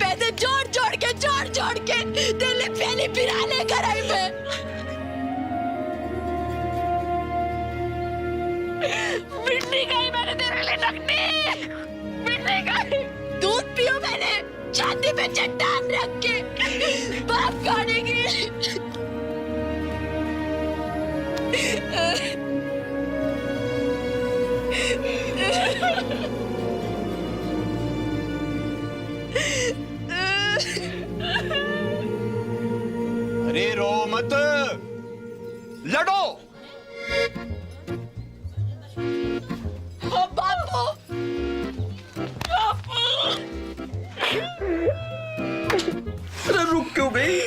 पैसे जोड़ जोड़ के तेरे लिए पहली बिरा लेकर आई मैं। मिट्टी खाई मैंने तेरे लिए नकली, मिट्टी खाई। दूध पियो मैंने छाती पे चट्टान रख के बाप खाने की। अरे रो मत, लड़ो। बापू, बापू। अरे रुक क्यों गई?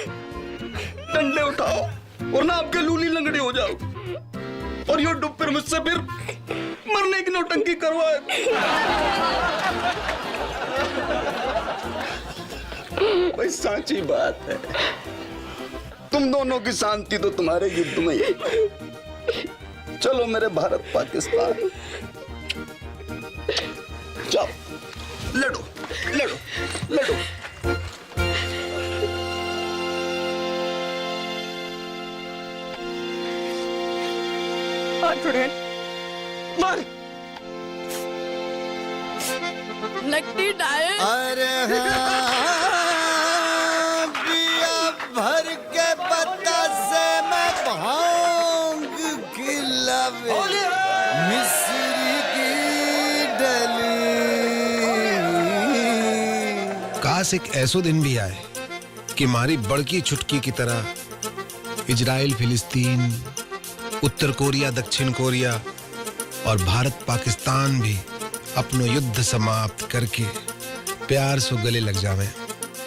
डंडे उठाओ वरना आपके लूली लंगड़े हो जाओ, और यो डुब फिर मुझसे फिर मरने की नौटंकी करवाए। भाई साची बात है, तुम दोनों की शांति तो तुम्हारे युद्ध में ही। चलो मेरे भारत पाकिस्तान, जाओ लड़ो लड़ो लड़ो। मार नकली डाए। अरे हाँ, पिया भर के पत्ता से मैं भांग खिलावे मिस्री की डली। काश एक ऐसो दिन भी आए कि हमारी बड़की छुटकी की तरह इजराइल फिलिस्तीन, उत्तर कोरिया दक्षिण कोरिया और भारत पाकिस्तान भी अपनो युद्ध समाप्त करके प्यार से गले लग जावे।